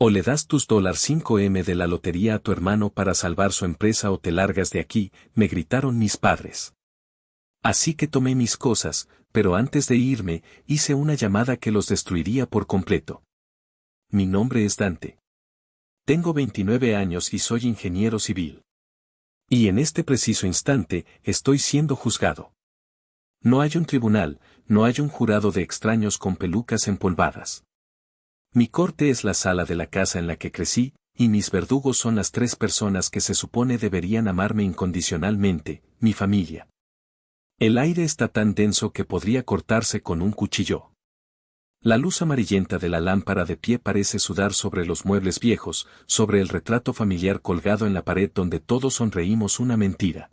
O le das tus $5M de la lotería a tu hermano para salvar su empresa o te largas de aquí, me gritaron mis padres. Así que tomé mis cosas, pero antes de irme, hice una llamada que los destruiría por completo. Mi nombre es Dante. Tengo 29 años y soy ingeniero civil. Y en este preciso instante, estoy siendo juzgado. No hay un tribunal, no hay un jurado de extraños con pelucas empolvadas. Mi corte es la sala de la casa en la que crecí, y mis verdugos son las 3 personas que se supone deberían amarme incondicionalmente, mi familia. El aire está tan denso que podría cortarse con un cuchillo. La luz amarillenta de la lámpara de pie parece sudar sobre los muebles viejos, sobre el retrato familiar colgado en la pared donde todos sonreímos una mentira.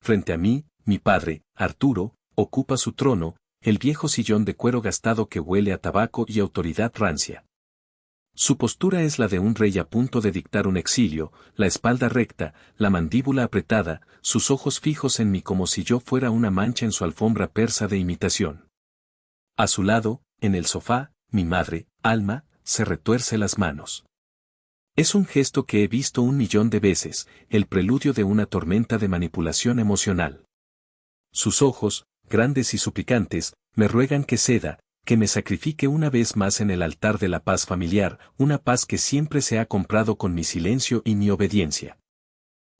Frente a mí, mi padre, Arturo, ocupa su trono, el viejo sillón de cuero gastado que huele a tabaco y autoridad rancia. Su postura es la de un rey a punto de dictar un exilio, la espalda recta, la mandíbula apretada, sus ojos fijos en mí como si yo fuera una mancha en su alfombra persa de imitación. A su lado, en el sofá, mi madre, Alma, se retuerce las manos. Es un gesto que he visto 1.000.000 de veces, el preludio de una tormenta de manipulación emocional. Sus ojos, grandes y suplicantes, me ruegan que ceda, que me sacrifique una vez más en el altar de la paz familiar, una paz que siempre se ha comprado con mi silencio y mi obediencia.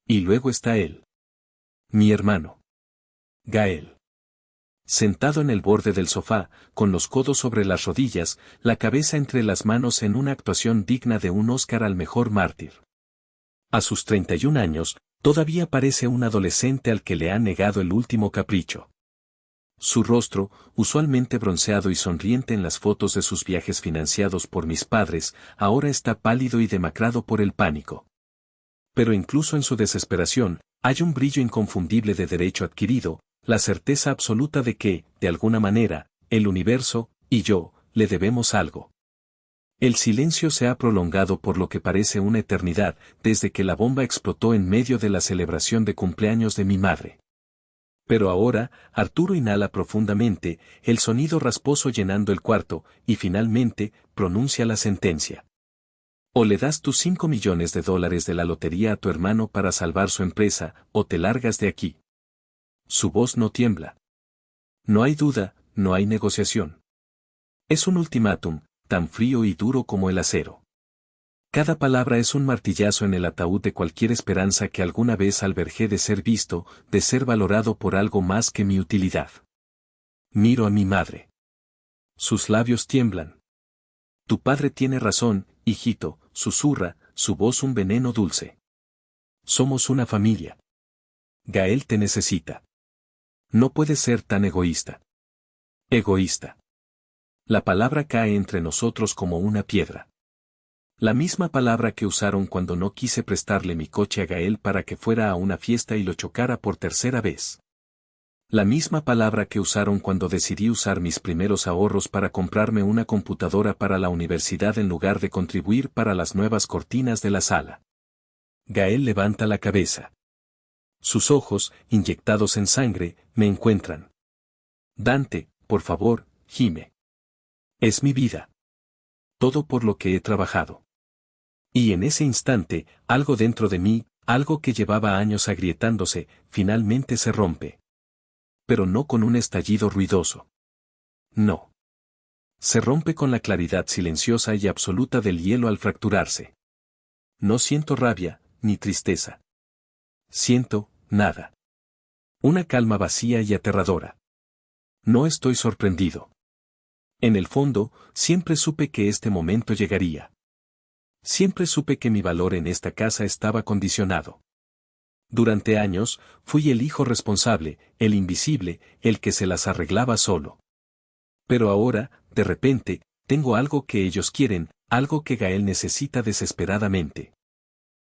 Y luego está él. Mi hermano. Gael. Sentado en el borde del sofá, con los codos sobre las rodillas, la cabeza entre las manos en una actuación digna de un Oscar al mejor mártir. A sus 31 años, todavía parece un adolescente al que le han negado el último capricho. Su rostro, usualmente bronceado y sonriente en las fotos de sus viajes financiados por mis padres, ahora está pálido y demacrado por el pánico. Pero incluso en su desesperación, hay un brillo inconfundible de derecho adquirido, la certeza absoluta de que, de alguna manera, el universo, y yo, le debemos algo. El silencio se ha prolongado por lo que parece una eternidad, desde que la bomba explotó en medio de la celebración de cumpleaños de mi madre. Pero ahora, Arturo inhala profundamente, el sonido rasposo llenando el cuarto, y finalmente, pronuncia la sentencia. O le das tus $5 millones de la lotería a tu hermano para salvar su empresa, o te largas de aquí. Su voz no tiembla. No hay duda, no hay negociación. Es un ultimátum, tan frío y duro como el acero. Cada palabra es un martillazo en el ataúd de cualquier esperanza que alguna vez albergué de ser visto, de ser valorado por algo más que mi utilidad. Miro a mi madre. Sus labios tiemblan. Tu padre tiene razón, hijito, susurra, su voz un veneno dulce. Somos una familia. Gael te necesita. No puedes ser tan egoísta. Egoísta. La palabra cae entre nosotros como una piedra. La misma palabra que usaron cuando no quise prestarle mi coche a Gael para que fuera a una fiesta y lo chocara por tercera vez. La misma palabra que usaron cuando decidí usar mis primeros ahorros para comprarme una computadora para la universidad en lugar de contribuir para las nuevas cortinas de la sala. Gael levanta la cabeza. Sus ojos, inyectados en sangre, me encuentran. Dante, por favor, gime. Es mi vida. Todo por lo que he trabajado. Y en ese instante, algo dentro de mí, algo que llevaba años agrietándose, finalmente se rompe. Pero no con un estallido ruidoso. No. Se rompe con la claridad silenciosa y absoluta del hielo al fracturarse. No siento rabia, ni tristeza. Siento, nada. Una calma vacía y aterradora. No estoy sorprendido. En el fondo, siempre supe que este momento llegaría. Siempre supe que mi valor en esta casa estaba condicionado. Durante años, fui el hijo responsable, el invisible, el que se las arreglaba solo. Pero ahora, de repente, tengo algo que ellos quieren, algo que Gael necesita desesperadamente.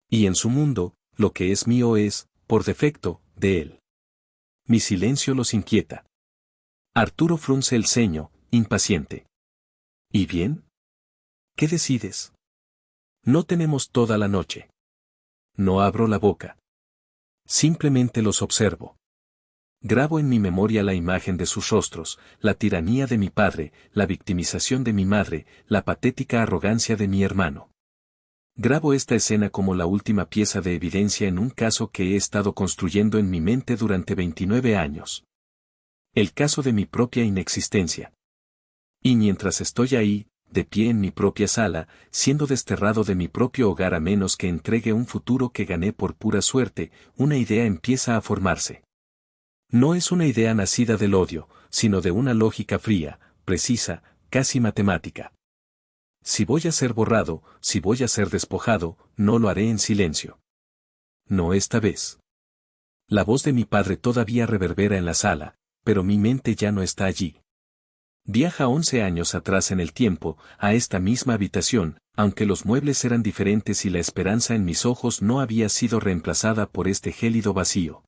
Y en su mundo, lo que es mío es, por defecto, de él. Mi silencio los inquieta. Arturo frunce el ceño, impaciente. ¿Y bien? ¿Qué decides? No tenemos toda la noche. No abro la boca. Simplemente los observo. Grabo en mi memoria la imagen de sus rostros, la tiranía de mi padre, la victimización de mi madre, la patética arrogancia de mi hermano. Grabo esta escena como la última pieza de evidencia en un caso que he estado construyendo en mi mente durante 29 años. El caso de mi propia inexistencia. Y mientras estoy ahí, de pie en mi propia sala, siendo desterrado de mi propio hogar a menos que entregue un futuro que gané por pura suerte, una idea empieza a formarse. No es una idea nacida del odio, sino de una lógica fría, precisa, casi matemática. Si voy a ser borrado, si voy a ser despojado, no lo haré en silencio. No esta vez. La voz de mi padre todavía reverbera en la sala, pero mi mente ya no está allí. Viaja 11 años atrás en el tiempo, a esta misma habitación, aunque los muebles eran diferentes y la esperanza en mis ojos no había sido reemplazada por este gélido vacío.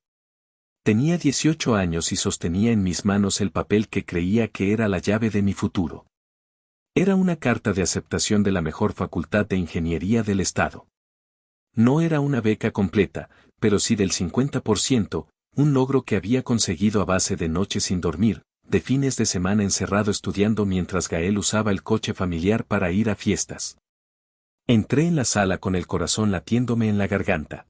Tenía 18 años y sostenía en mis manos el papel que creía que era la llave de mi futuro. Era una carta de aceptación de la mejor facultad de ingeniería del Estado. No era una beca completa, pero sí del 50%, un logro que había conseguido a base de noches sin dormir, de fines de semana encerrado estudiando mientras Gael usaba el coche familiar para ir a fiestas. Entré en la sala con el corazón latiéndome en la garganta.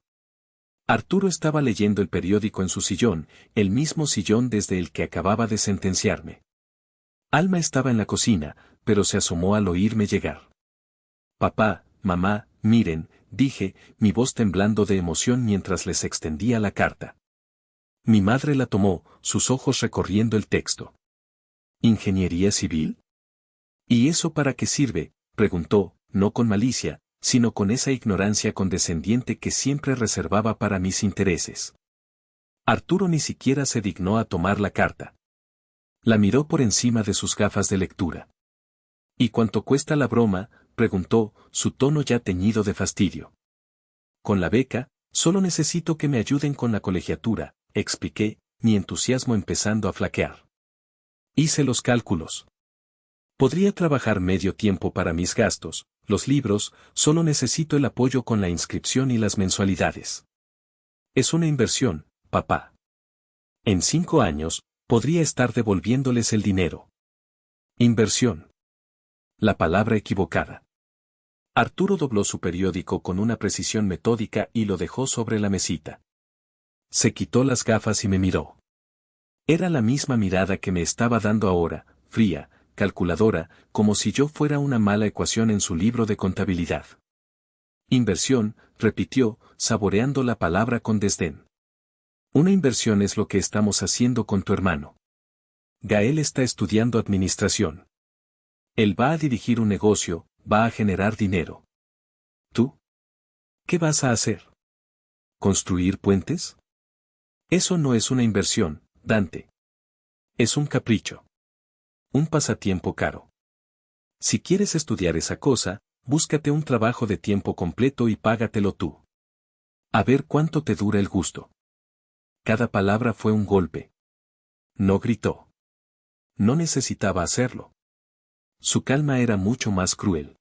Arturo estaba leyendo el periódico en su sillón, el mismo sillón desde el que acababa de sentenciarme. Alma estaba en la cocina, pero se asomó al oírme llegar. Papá, mamá, miren, dije, mi voz temblando de emoción mientras les extendía la carta. Mi madre la tomó, sus ojos recorriendo el texto. ¿Ingeniería civil? ¿Y eso para qué sirve?, preguntó, no con malicia, sino con esa ignorancia condescendiente que siempre reservaba para mis intereses. Arturo ni siquiera se dignó a tomar la carta. La miró por encima de sus gafas de lectura. ¿Y cuánto cuesta la broma?, preguntó, su tono ya teñido de fastidio. Con la beca, solo necesito que me ayuden con la colegiatura, expliqué, mi entusiasmo empezando a flaquear. Hice los cálculos. Podría trabajar medio tiempo para mis gastos, los libros, solo necesito el apoyo con la inscripción y las mensualidades. Es una inversión, papá. En 5 años, podría estar devolviéndoles el dinero. Inversión. La palabra equivocada. Arturo dobló su periódico con una precisión metódica y lo dejó sobre la mesita. Se quitó las gafas y me miró. Era la misma mirada que me estaba dando ahora, fría, calculadora, como si yo fuera una mala ecuación en su libro de contabilidad. Inversión, repitió, saboreando la palabra con desdén. Una inversión es lo que estamos haciendo con tu hermano. Gael está estudiando administración. Él va a dirigir un negocio, va a generar dinero. ¿Tú? ¿Qué vas a hacer? ¿Construir puentes? Eso no es una inversión, Dante. Es un capricho. Un pasatiempo caro. Si quieres estudiar esa cosa, búscate un trabajo de tiempo completo y págatelo tú. A ver cuánto te dura el gusto. Cada palabra fue un golpe. No gritó. No necesitaba hacerlo. Su calma era mucho más cruel.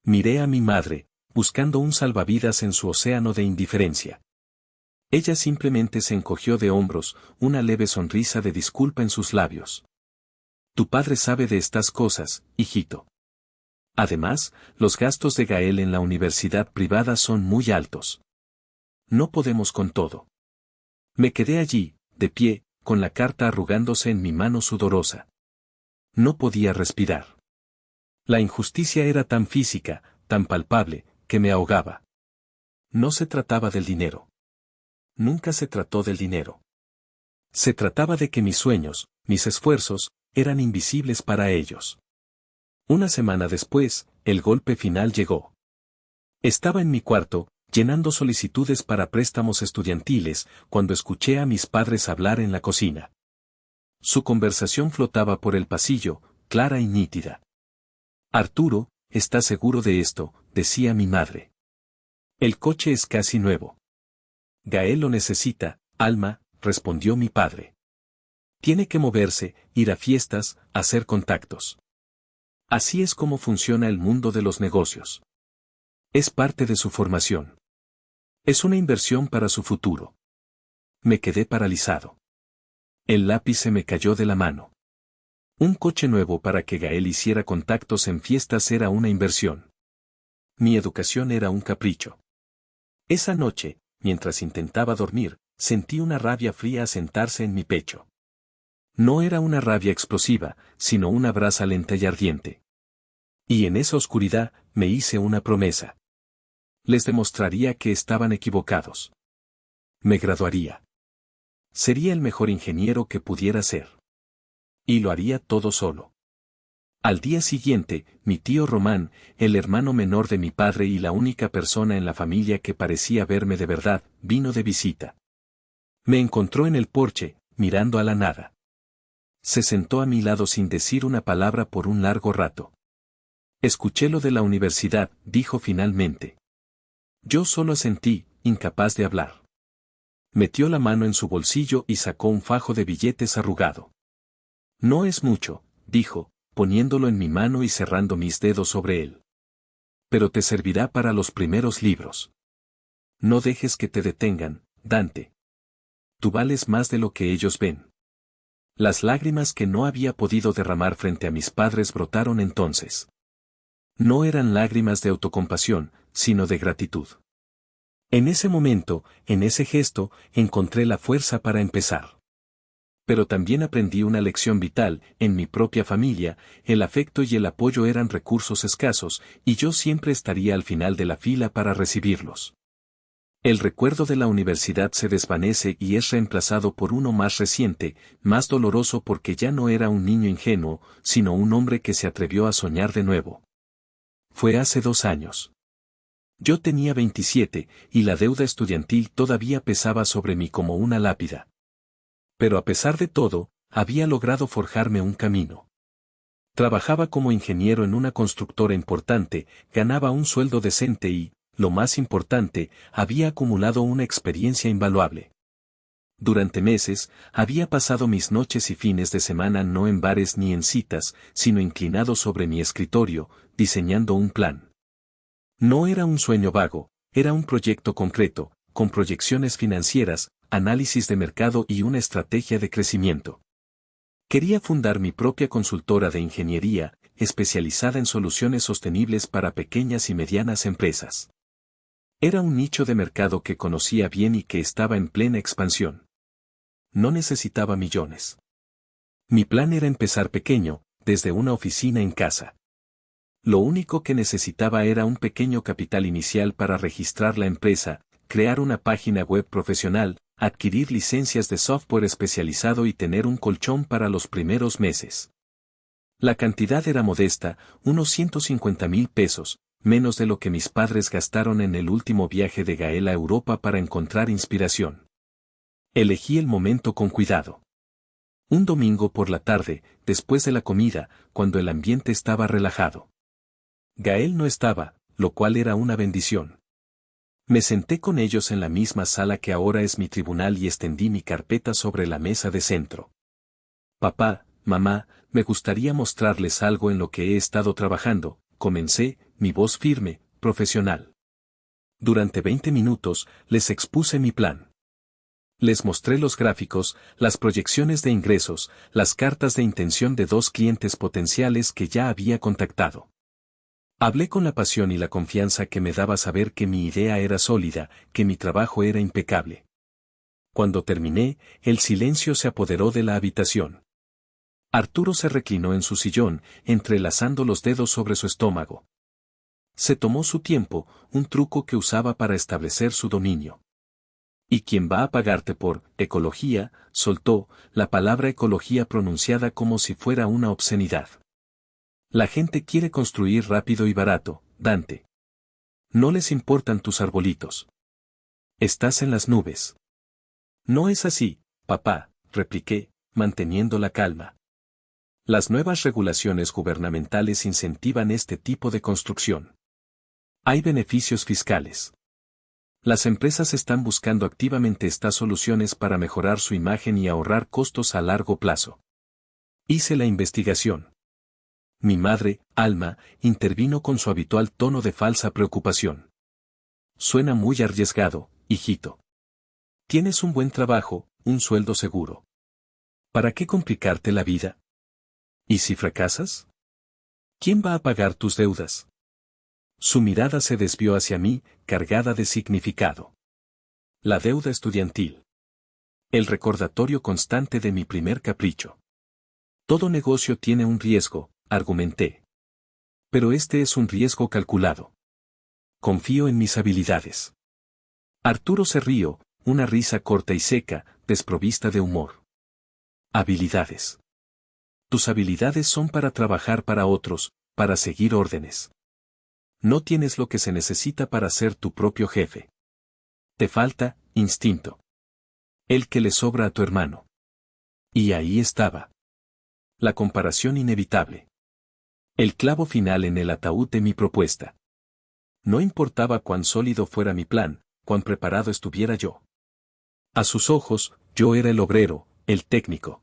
Miré a mi madre, buscando un salvavidas en su océano de indiferencia. Ella simplemente se encogió de hombros, una leve sonrisa de disculpa en sus labios. Tu padre sabe de estas cosas, hijito. Además, los gastos de Gael en la universidad privada son muy altos. No podemos con todo. Me quedé allí, de pie, con la carta arrugándose en mi mano sudorosa. No podía respirar. La injusticia era tan física, tan palpable, que me ahogaba. No se trataba del dinero. Nunca se trató del dinero. Se trataba de que mis sueños, mis esfuerzos, eran invisibles para ellos. Una semana después, el golpe final llegó. Estaba en mi cuarto, llenando solicitudes para préstamos estudiantiles, cuando escuché a mis padres hablar en la cocina. Su conversación flotaba por el pasillo, clara y nítida. Arturo, ¿estás seguro de esto?, decía mi madre. El coche es casi nuevo. Gael lo necesita, Alma, respondió mi padre. Tiene que moverse, ir a fiestas, hacer contactos. Así es como funciona el mundo de los negocios. Es parte de su formación. Es una inversión para su futuro. Me quedé paralizado. El lápiz se me cayó de la mano. Un coche nuevo para que Gael hiciera contactos en fiestas era una inversión. Mi educación era un capricho. Esa noche, mientras intentaba dormir, sentí una rabia fría asentarse en mi pecho. No era una rabia explosiva, sino una brasa lenta y ardiente. Y en esa oscuridad, me hice una promesa. Les demostraría que estaban equivocados. Me graduaría. Sería el mejor ingeniero que pudiera ser. Y lo haría todo solo. Al día siguiente, mi tío Román, el hermano menor de mi padre y la única persona en la familia que parecía verme de verdad, vino de visita. Me encontró en el porche, mirando a la nada. Se sentó a mi lado sin decir una palabra por un largo rato. Escuché lo de la universidad, dijo finalmente. Yo solo asentí, incapaz de hablar. Metió la mano en su bolsillo y sacó un fajo de billetes arrugado. No es mucho, dijo, poniéndolo en mi mano y cerrando mis dedos sobre él. Pero te servirá para los primeros libros. No dejes que te detengan, Dante. Tú vales más de lo que ellos ven. Las lágrimas que no había podido derramar frente a mis padres brotaron entonces. No eran lágrimas de autocompasión, sino de gratitud. En ese momento, en ese gesto, encontré la fuerza para empezar. Pero también aprendí una lección vital: en mi propia familia, el afecto y el apoyo eran recursos escasos, y yo siempre estaría al final de la fila para recibirlos. El recuerdo de la universidad se desvanece y es reemplazado por uno más reciente, más doloroso porque ya no era un niño ingenuo, sino un hombre que se atrevió a soñar de nuevo. Fue hace 2 años. Yo tenía 27, y la deuda estudiantil todavía pesaba sobre mí como una lápida. Pero a pesar de todo, había logrado forjarme un camino. Trabajaba como ingeniero en una constructora importante, ganaba un sueldo decente y, lo más importante, había acumulado una experiencia invaluable. Durante meses, había pasado mis noches y fines de semana no en bares ni en citas, sino inclinado sobre mi escritorio, diseñando un plan. No era un sueño vago, era un proyecto concreto, con proyecciones financieras, análisis de mercado y una estrategia de crecimiento. Quería fundar mi propia consultora de ingeniería, especializada en soluciones sostenibles para pequeñas y medianas empresas. Era un nicho de mercado que conocía bien y que estaba en plena expansión. No necesitaba millones. Mi plan era empezar pequeño, desde una oficina en casa. Lo único que necesitaba era un pequeño capital inicial para registrar la empresa, crear una página web profesional, adquirir licencias de software especializado y tener un colchón para los primeros meses. La cantidad era modesta, unos 150,000 pesos, menos de lo que mis padres gastaron en el último viaje de Gael a Europa para encontrar inspiración. Elegí el momento con cuidado. Un domingo por la tarde, después de la comida, cuando el ambiente estaba relajado. Gael no estaba, lo cual era una bendición. Me senté con ellos en la misma sala que ahora es mi tribunal y extendí mi carpeta sobre la mesa de centro. Papá, mamá, me gustaría mostrarles algo en lo que he estado trabajando, comencé, mi voz firme, profesional. Durante 20 minutos, les expuse mi plan. Les mostré los gráficos, las proyecciones de ingresos, las cartas de intención de 2 clientes potenciales que ya había contactado. Hablé con la pasión y la confianza que me daba saber que mi idea era sólida, que mi trabajo era impecable. Cuando terminé, el silencio se apoderó de la habitación. Arturo se reclinó en su sillón, entrelazando los dedos sobre su estómago. Se tomó su tiempo, un truco que usaba para establecer su dominio. ¿Y quién va a pagarte por ecología? Soltó, la palabra ecología pronunciada como si fuera una obscenidad. La gente quiere construir rápido y barato, Dante. No les importan tus arbolitos. Estás en las nubes. No es así, papá, repliqué, manteniendo la calma. Las nuevas regulaciones gubernamentales incentivan este tipo de construcción. Hay beneficios fiscales. Las empresas están buscando activamente estas soluciones para mejorar su imagen y ahorrar costos a largo plazo. Hice la investigación. Mi madre, Alma, intervino con su habitual tono de falsa preocupación. Suena muy arriesgado, hijito. Tienes un buen trabajo, un sueldo seguro. ¿Para qué complicarte la vida? ¿Y si fracasas? ¿Quién va a pagar tus deudas? Su mirada se desvió hacia mí, cargada de significado. La deuda estudiantil. El recordatorio constante de mi primer capricho. Todo negocio tiene un riesgo, argumenté. Pero este es un riesgo calculado. Confío en mis habilidades. Arturo se rió, una risa corta y seca, desprovista de humor. Habilidades. Tus habilidades son para trabajar para otros, para seguir órdenes. No tienes lo que se necesita para ser tu propio jefe. Te falta, instinto. El que le sobra a tu hermano. Y ahí estaba. La comparación inevitable. El clavo final en el ataúd de mi propuesta. No importaba cuán sólido fuera mi plan, cuán preparado estuviera yo. A sus ojos, yo era el obrero, el técnico.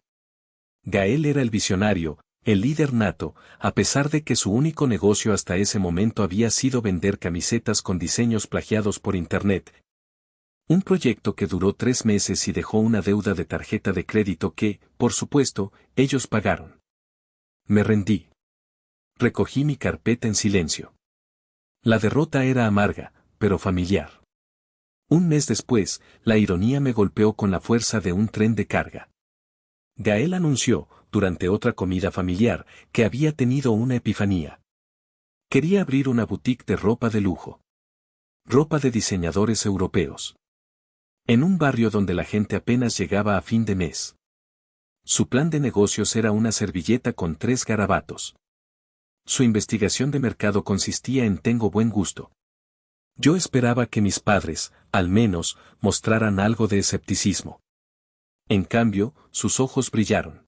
Gael era el visionario, el líder nato, a pesar de que su único negocio hasta ese momento había sido vender camisetas con diseños plagiados por Internet. Un proyecto que duró 3 meses y dejó una deuda de tarjeta de crédito que, por supuesto, ellos pagaron. Me rendí. Recogí mi carpeta en silencio. La derrota era amarga, pero familiar. Un mes después, la ironía me golpeó con la fuerza de un tren de carga. Gael anunció, durante otra comida familiar, que había tenido una epifanía. Quería abrir una boutique de ropa de lujo. Ropa de diseñadores europeos. En un barrio donde la gente apenas llegaba a fin de mes. Su plan de negocios era una servilleta con 3 garabatos. Su investigación de mercado consistía en tengo buen gusto. Yo esperaba que mis padres, al menos, mostraran algo de escepticismo. En cambio, sus ojos brillaron.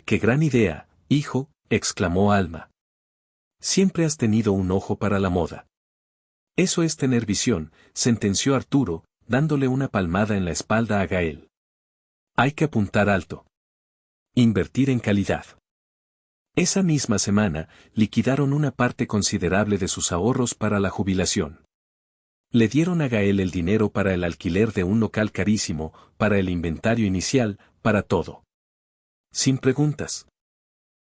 ¡Qué gran idea, hijo!, exclamó Alma. Siempre has tenido un ojo para la moda. Eso es tener visión, sentenció Arturo, dándole una palmada en la espalda a Gael. Hay que apuntar alto. Invertir en calidad. Esa misma semana, liquidaron una parte considerable de sus ahorros para la jubilación. Le dieron a Gael el dinero para el alquiler de un local carísimo, para el inventario inicial, para todo. Sin preguntas.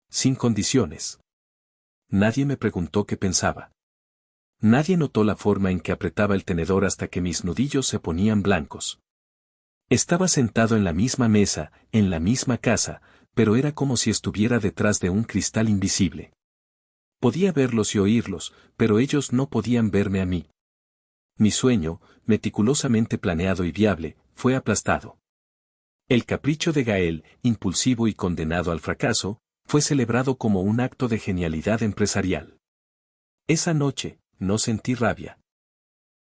Sin condiciones. Nadie me preguntó qué pensaba. Nadie notó la forma en que apretaba el tenedor hasta que mis nudillos se ponían blancos. Estaba sentado en la misma mesa, en la misma casa, pero era como si estuviera detrás de un cristal invisible. Podía verlos y oírlos, pero ellos no podían verme a mí. Mi sueño, meticulosamente planeado y viable, fue aplastado. El capricho de Gael, impulsivo y condenado al fracaso, fue celebrado como un acto de genialidad empresarial. Esa noche, no sentí rabia.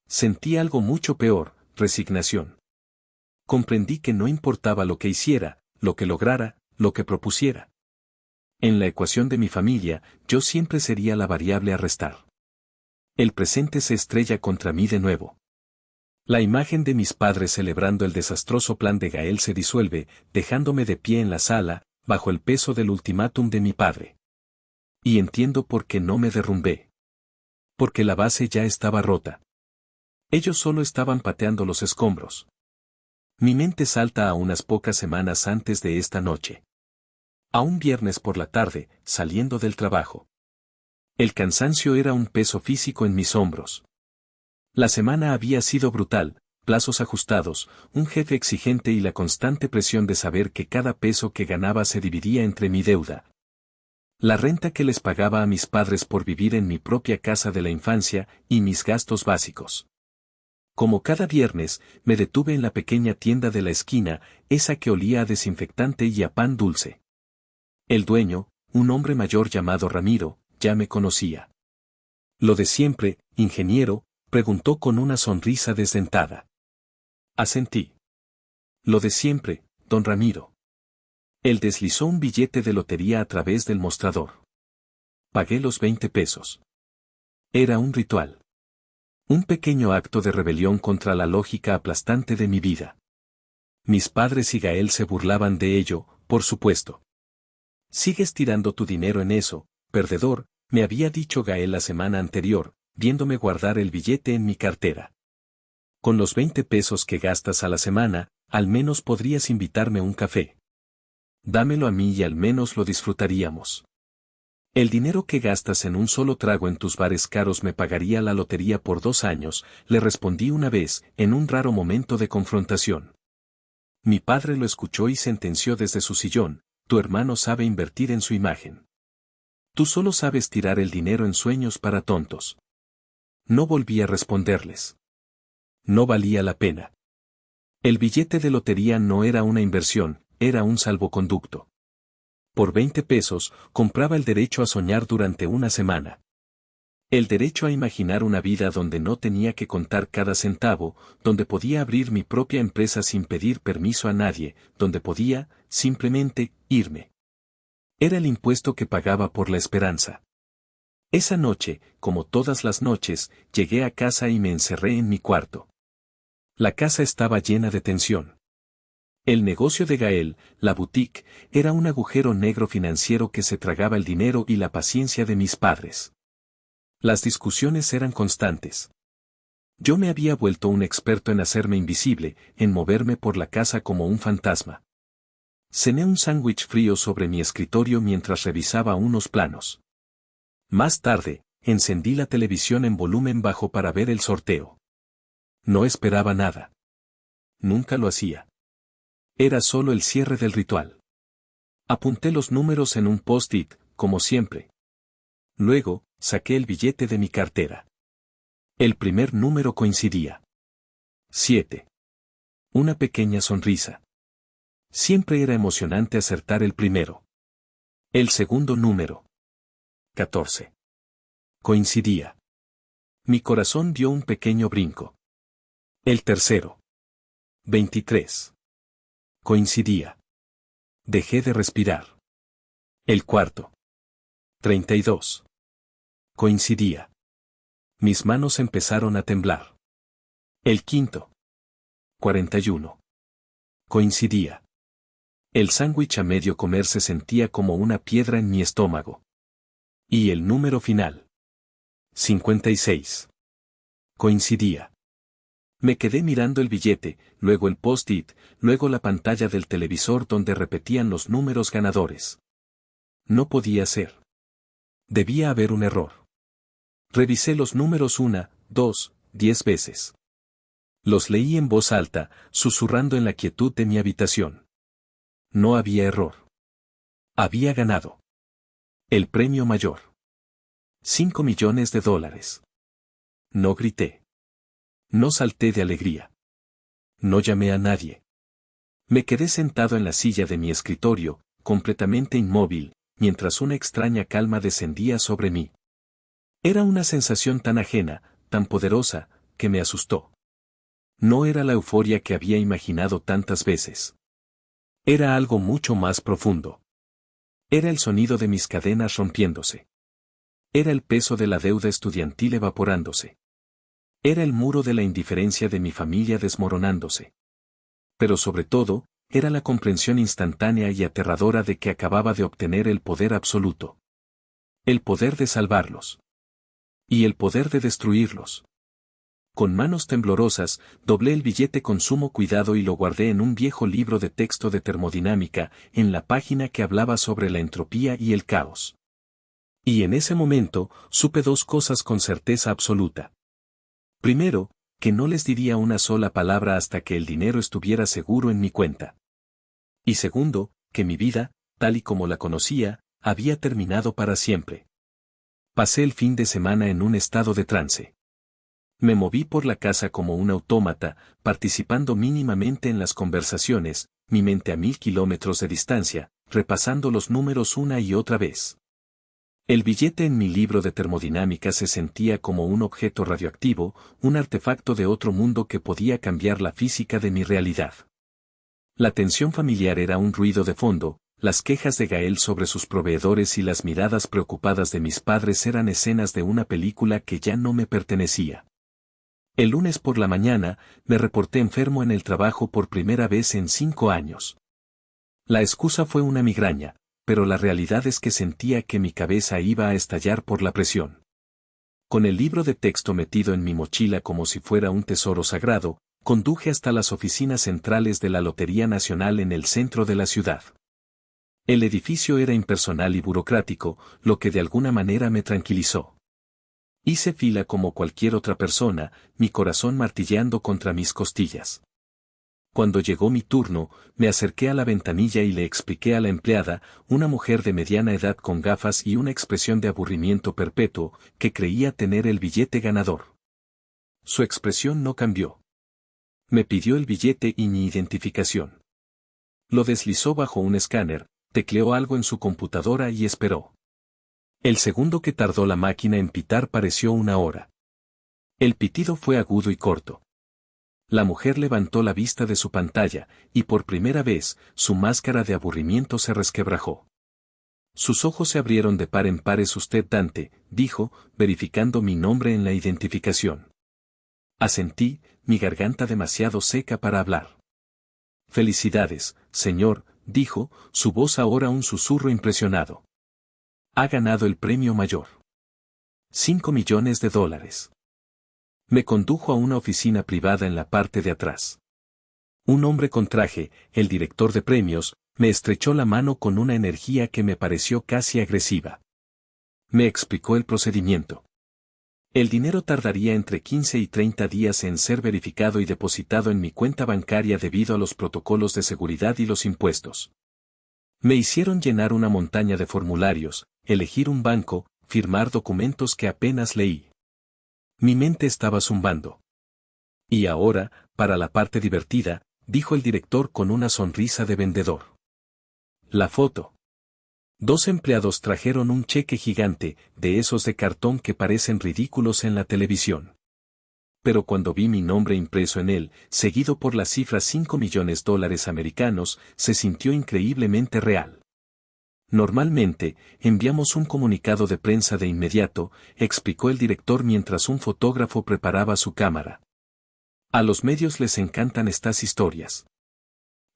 Sentí algo mucho peor, resignación. Comprendí que no importaba lo que hiciera, lo que lograra, lo que propusiera. En la ecuación de mi familia, yo siempre sería la variable a restar. El presente se estrella contra mí de nuevo. La imagen de mis padres celebrando el desastroso plan de Gael se disuelve, dejándome de pie en la sala, bajo el peso del ultimátum de mi padre. Y entiendo por qué no me derrumbé. Porque la base ya estaba rota. Ellos solo estaban pateando los escombros. Mi mente salta a unas pocas semanas antes de esta noche. A un viernes por la tarde, saliendo del trabajo. El cansancio era un peso físico en mis hombros. La semana había sido brutal, plazos ajustados, un jefe exigente y la constante presión de saber que cada peso que ganaba se dividía entre mi deuda. La renta que les pagaba a mis padres por vivir en mi propia casa de la infancia y mis gastos básicos. Como cada viernes, me detuve en la pequeña tienda de la esquina, esa que olía a desinfectante y a pan dulce. El dueño, un hombre mayor llamado Ramiro, ya me conocía. Lo de siempre, ingeniero, preguntó con una sonrisa desdentada. Asentí. Lo de siempre, don Ramiro. Él deslizó un billete de lotería a través del mostrador. Pagué los 20 pesos. Era un ritual. Un pequeño acto de rebelión contra la lógica aplastante de mi vida. Mis padres y Gael se burlaban de ello, por supuesto. Sigues tirando tu dinero en eso, perdedor, me había dicho Gael la semana anterior, viéndome guardar el billete en mi cartera. Con los 20 pesos que gastas a la semana, al menos podrías invitarme un café. Dámelo a mí y al menos lo disfrutaríamos. El dinero que gastas en un solo trago en tus bares caros me pagaría la lotería por 2 años, le respondí una vez, en un raro momento de confrontación. Mi padre lo escuchó y sentenció desde su sillón: tu hermano sabe invertir en su imagen. Tú solo sabes tirar el dinero en sueños para tontos. No volví a responderles. No valía la pena. El billete de lotería no era una inversión, era un salvoconducto. Por 20 pesos, compraba el derecho a soñar durante una semana. El derecho a imaginar una vida donde no tenía que contar cada centavo, donde podía abrir mi propia empresa sin pedir permiso a nadie, donde podía, simplemente, irme. Era el impuesto que pagaba por la esperanza. Esa noche, como todas las noches, llegué a casa y me encerré en mi cuarto. La casa estaba llena de tensión. El negocio de Gael, la boutique, era un agujero negro financiero que se tragaba el dinero y la paciencia de mis padres. Las discusiones eran constantes. Yo me había vuelto un experto en hacerme invisible, en moverme por la casa como un fantasma. Cené un sándwich frío sobre mi escritorio mientras revisaba unos planos. Más tarde, encendí la televisión en volumen bajo para ver el sorteo. No esperaba nada. Nunca lo hacía. Era solo el cierre del ritual. Apunté los números en un post-it, como siempre. Luego, saqué el billete de mi cartera. El primer número coincidía. 7. Una pequeña sonrisa. Siempre era emocionante acertar el primero. El segundo número. 14. Coincidía. Mi corazón dio un pequeño brinco. El tercero. 23. Coincidía. Dejé de respirar. El cuarto. 32. Coincidía. Mis manos empezaron a temblar. El quinto. 41. Coincidía. El sándwich a medio comer se sentía como una piedra en mi estómago. Y el número final. 56. Coincidía. Me quedé mirando el billete, luego el post-it, luego la pantalla del televisor donde repetían los números ganadores. No podía ser. Debía haber un error. Revisé los números 1, 2, 10 veces. Los leí en voz alta, susurrando en la quietud de mi habitación. No había error. Había ganado. El premio mayor. $5 millones. No grité. No salté de alegría. No llamé a nadie. Me quedé sentado en la silla de mi escritorio, completamente inmóvil, mientras una extraña calma descendía sobre mí. Era una sensación tan ajena, tan poderosa, que me asustó. No era la euforia que había imaginado tantas veces. Era algo mucho más profundo. Era el sonido de mis cadenas rompiéndose. Era el peso de la deuda estudiantil evaporándose. Era el muro de la indiferencia de mi familia desmoronándose. Pero sobre todo, era la comprensión instantánea y aterradora de que acababa de obtener el poder absoluto. El poder de salvarlos. Y el poder de destruirlos. Con manos temblorosas, doblé el billete con sumo cuidado y lo guardé en un viejo libro de texto de termodinámica, en la página que hablaba sobre la entropía y el caos. Y en ese momento, supe dos cosas con certeza absoluta. Primero, que no les diría una sola palabra hasta que el dinero estuviera seguro en mi cuenta. Y segundo, que mi vida, tal y como la conocía, había terminado para siempre. Pasé el fin de semana en un estado de trance. Me moví por la casa como un autómata, participando mínimamente en las conversaciones, mi mente a 1000 kilómetros de distancia, repasando los números una y otra vez. El billete en mi libro de termodinámica se sentía como un objeto radioactivo, un artefacto de otro mundo que podía cambiar la física de mi realidad. La tensión familiar era un ruido de fondo, las quejas de Gael sobre sus proveedores y las miradas preocupadas de mis padres eran escenas de una película que ya no me pertenecía. El lunes por la mañana, me reporté enfermo en el trabajo por primera vez en 5 años. La excusa fue una migraña, pero la realidad es que sentía que mi cabeza iba a estallar por la presión. Con el libro de texto metido en mi mochila como si fuera un tesoro sagrado, conduje hasta las oficinas centrales de la Lotería Nacional en el centro de la ciudad. El edificio era impersonal y burocrático, lo que de alguna manera me tranquilizó. Hice fila como cualquier otra persona, mi corazón martilleando contra mis costillas. Cuando llegó mi turno, me acerqué a la ventanilla y le expliqué a la empleada, una mujer de mediana edad con gafas y una expresión de aburrimiento perpetuo, que creía tener el billete ganador. Su expresión no cambió. Me pidió el billete y mi identificación. Lo deslizó bajo un escáner, tecleó algo en su computadora y esperó. El segundo que tardó la máquina en pitar pareció una hora. El pitido fue agudo y corto. La mujer levantó la vista de su pantalla, y por primera vez, su máscara de aburrimiento se resquebrajó. Sus ojos se abrieron de par en par. «¿Es usted Dante?», dijo, verificando mi nombre en la identificación. Asentí, mi garganta demasiado seca para hablar. «Felicidades, señor», dijo, su voz ahora un susurro impresionado. «Ha ganado el premio mayor. $5 millones». Me condujo a una oficina privada en la parte de atrás. Un hombre con traje, el director de premios, me estrechó la mano con una energía que me pareció casi agresiva. Me explicó el procedimiento. El dinero tardaría entre 15 y 30 días en ser verificado y depositado en mi cuenta bancaria debido a los protocolos de seguridad y los impuestos. Me hicieron llenar una montaña de formularios, elegir un banco, firmar documentos que apenas leí. Mi mente estaba zumbando. «Y ahora, para la parte divertida», dijo el director con una sonrisa de vendedor. «La foto». 2 empleados trajeron un cheque gigante, de esos de cartón que parecen ridículos en la televisión. Pero cuando vi mi nombre impreso en él, seguido por la cifra $5 millones americanos, se sintió increíblemente real. «Normalmente, enviamos un comunicado de prensa de inmediato», explicó el director mientras un fotógrafo preparaba su cámara. «A los medios les encantan estas historias.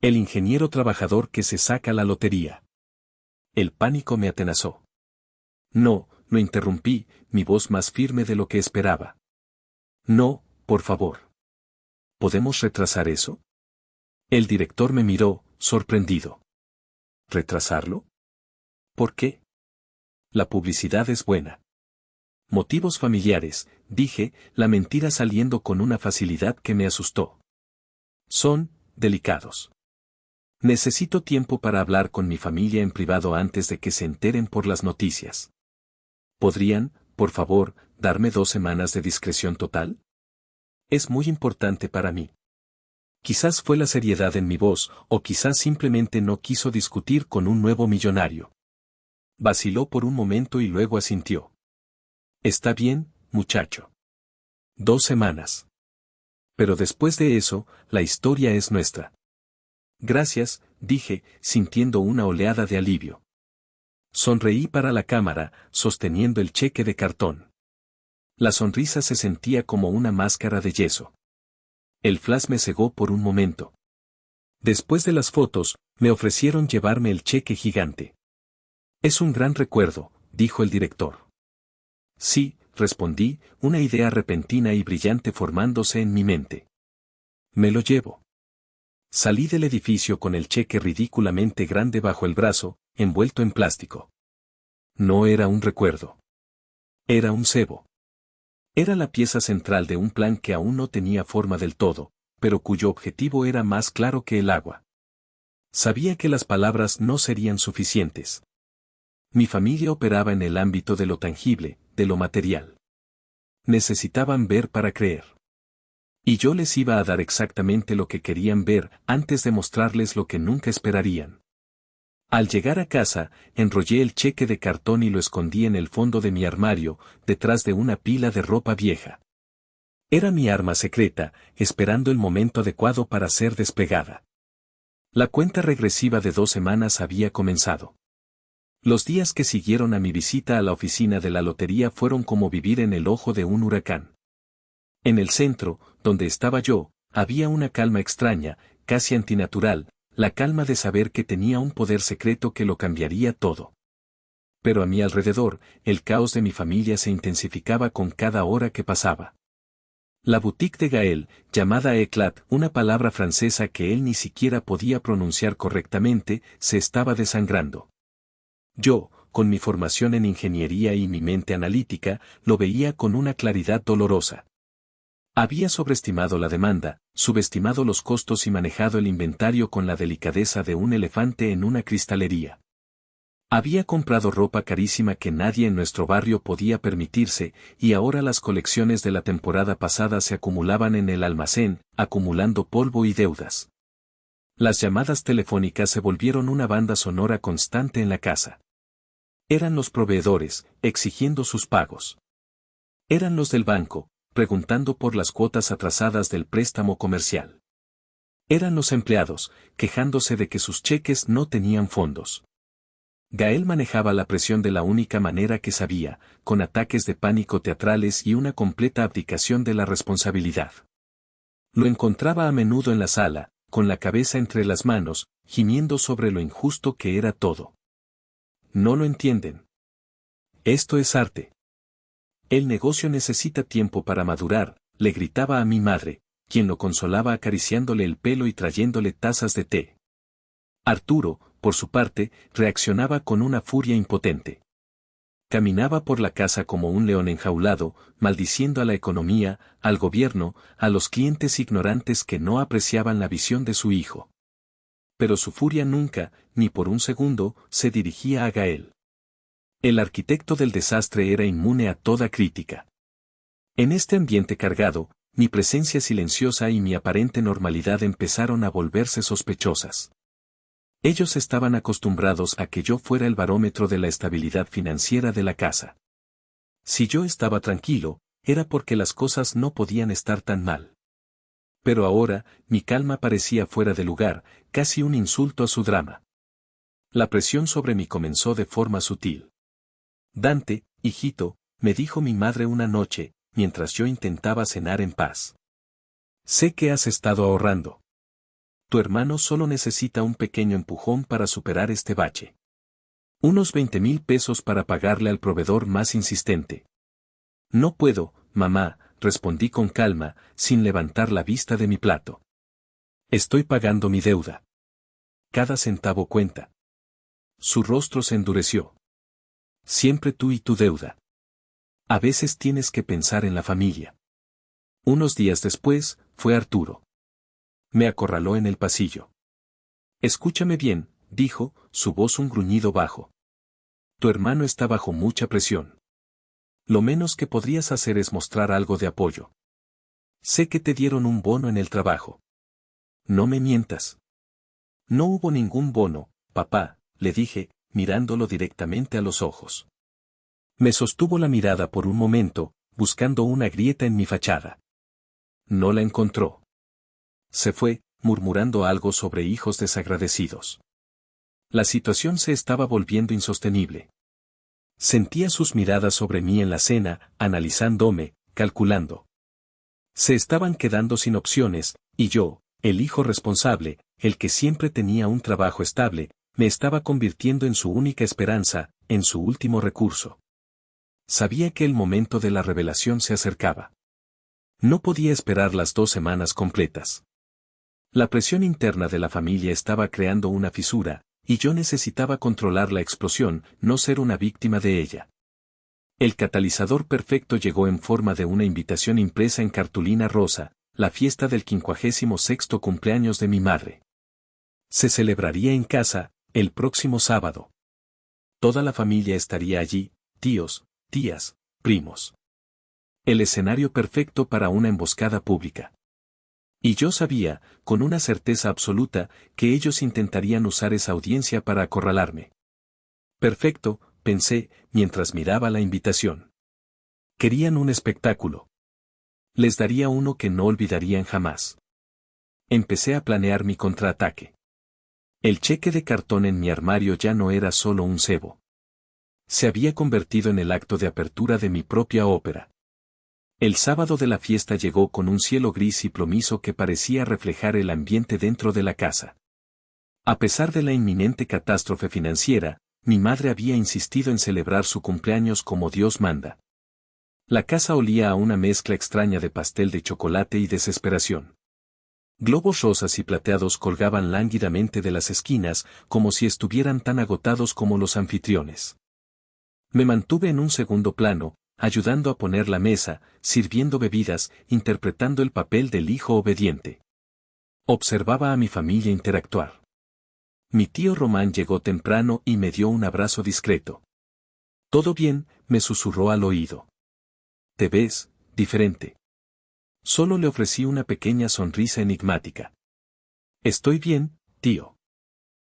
El ingeniero trabajador que se saca la lotería». El pánico me atenazó. «No», lo interrumpí, mi voz más firme de lo que esperaba. «No, por favor. ¿Podemos retrasar eso?». El director me miró, sorprendido. «¿Retrasarlo? ¿Por qué?». «La publicidad es buena». «Motivos familiares», dije, la mentira saliendo con una facilidad que me asustó. «Son delicados. Necesito tiempo para hablar con mi familia en privado antes de que se enteren por las noticias. ¿Podrían, por favor, darme 2 semanas de discreción total? Es muy importante para mí». Quizás fue la seriedad en mi voz, o quizás simplemente no quiso discutir con un nuevo millonario. Vaciló por un momento y luego asintió. «Está bien, muchacho. 2 semanas. Pero después de eso, la historia es nuestra». «Gracias», dije, sintiendo una oleada de alivio. Sonreí para la cámara, sosteniendo el cheque de cartón. La sonrisa se sentía como una máscara de yeso. El flash me cegó por un momento. Después de las fotos, me ofrecieron llevarme el cheque gigante. «Es un gran recuerdo», dijo el director. «Sí», respondí, una idea repentina y brillante formándose en mi mente. «Me lo llevo». Salí del edificio con el cheque ridículamente grande bajo el brazo, envuelto en plástico. No era un recuerdo. Era un cebo. Era la pieza central de un plan que aún no tenía forma del todo, pero cuyo objetivo era más claro que el agua. Sabía que las palabras no serían suficientes. Mi familia operaba en el ámbito de lo tangible, de lo material. Necesitaban ver para creer. Y yo les iba a dar exactamente lo que querían ver antes de mostrarles lo que nunca esperarían. Al llegar a casa, enrollé el cheque de cartón y lo escondí en el fondo de mi armario, detrás de una pila de ropa vieja. Era mi arma secreta, esperando el momento adecuado para ser desplegada. La cuenta regresiva de 2 semanas había comenzado. Los días que siguieron a mi visita a la oficina de la lotería fueron como vivir en el ojo de un huracán. En el centro, donde estaba yo, había una calma extraña, casi antinatural, la calma de saber que tenía un poder secreto que lo cambiaría todo. Pero a mi alrededor, el caos de mi familia se intensificaba con cada hora que pasaba. La boutique de Gaël, llamada Eclat, una palabra francesa que él ni siquiera podía pronunciar correctamente, se estaba desangrando. Yo, con mi formación en ingeniería y mi mente analítica, lo veía con una claridad dolorosa. Había sobreestimado la demanda, subestimado los costos y manejado el inventario con la delicadeza de un elefante en una cristalería. Había comprado ropa carísima que nadie en nuestro barrio podía permitirse, y ahora las colecciones de la temporada pasada se acumulaban en el almacén, acumulando polvo y deudas. Las llamadas telefónicas se volvieron una banda sonora constante en la casa. Eran los proveedores, exigiendo sus pagos. Eran los del banco, preguntando por las cuotas atrasadas del préstamo comercial. Eran los empleados, quejándose de que sus cheques no tenían fondos. Gaël manejaba la presión de la única manera que sabía, con ataques de pánico teatrales y una completa abdicación de la responsabilidad. Lo encontraba a menudo en la sala, con la cabeza entre las manos, gimiendo sobre lo injusto que era todo. No lo entienden. Esto es arte. El negocio necesita tiempo para madurar, le gritaba a mi madre, quien lo consolaba acariciándole el pelo y trayéndole tazas de té. Arturo, por su parte, reaccionaba con una furia impotente. Caminaba por la casa como un león enjaulado, maldiciendo a la economía, al gobierno, a los clientes ignorantes que no apreciaban la visión de su hijo. Pero su furia nunca, ni por un segundo, se dirigía a Gaël. El arquitecto del desastre era inmune a toda crítica. En este ambiente cargado, mi presencia silenciosa y mi aparente normalidad empezaron a volverse sospechosas. Ellos estaban acostumbrados a que yo fuera el barómetro de la estabilidad financiera de la casa. Si yo estaba tranquilo, era porque las cosas no podían estar tan mal. Pero ahora, mi calma parecía fuera de lugar, casi un insulto a su drama. La presión sobre mí comenzó de forma sutil. Dante, hijito, me dijo mi madre una noche, mientras yo intentaba cenar en paz. Sé que has estado ahorrando. Tu hermano solo necesita un pequeño empujón para superar este bache. Unos 20,000 pesos para pagarle al proveedor más insistente. No puedo, mamá, respondí con calma, sin levantar la vista de mi plato. Estoy pagando mi deuda. Cada centavo cuenta. Su rostro se endureció. Siempre tú y tu deuda. A veces tienes que pensar en la familia. Unos días después, fue Arturo. Me acorraló en el pasillo. Escúchame bien, dijo, su voz un gruñido bajo. Tu hermano está bajo mucha presión. Lo menos que podrías hacer es mostrar algo de apoyo. Sé que te dieron un bono en el trabajo. No me mientas. No hubo ningún bono, papá, le dije, mirándolo directamente a los ojos. Me sostuvo la mirada por un momento, buscando una grieta en mi fachada. No la encontró. Se fue, murmurando algo sobre hijos desagradecidos. La situación se estaba volviendo insostenible. Sentía sus miradas sobre mí en la cena, analizándome, calculando. Se estaban quedando sin opciones, y yo, el hijo responsable, el que siempre tenía un trabajo estable, me estaba convirtiendo en su única esperanza, en su último recurso. Sabía que el momento de la revelación se acercaba. No podía esperar las 2 semanas completas. La presión interna de la familia estaba creando una fisura, y yo necesitaba controlar la explosión, no ser una víctima de ella. El catalizador perfecto llegó en forma de una invitación impresa en cartulina rosa, la fiesta del 56º cumpleaños de mi madre. Se celebraría en casa, el próximo sábado. Toda la familia estaría allí, tíos, tías, primos. El escenario perfecto para una emboscada pública. Y yo sabía, con una certeza absoluta, que ellos intentarían usar esa audiencia para acorralarme. Perfecto, pensé, mientras miraba la invitación. Querían un espectáculo. Les daría uno que no olvidarían jamás. Empecé a planear mi contraataque. El cheque de cartón en mi armario ya no era solo un cebo. Se había convertido en el acto de apertura de mi propia ópera. El sábado de la fiesta llegó con un cielo gris y plomizo que parecía reflejar el ambiente dentro de la casa. A pesar de la inminente catástrofe financiera, mi madre había insistido en celebrar su cumpleaños como Dios manda. La casa olía a una mezcla extraña de pastel de chocolate y desesperación. Globos rosas y plateados colgaban lánguidamente de las esquinas, como si estuvieran tan agotados como los anfitriones. Me mantuve en un segundo plano, ayudando a poner la mesa, sirviendo bebidas, interpretando el papel del hijo obediente. Observaba a mi familia interactuar. Mi tío Román llegó temprano y me dio un abrazo discreto. «¿Todo bien?», me susurró al oído. «Te ves diferente». Solo le ofrecí una pequeña sonrisa enigmática. «Estoy bien, tío.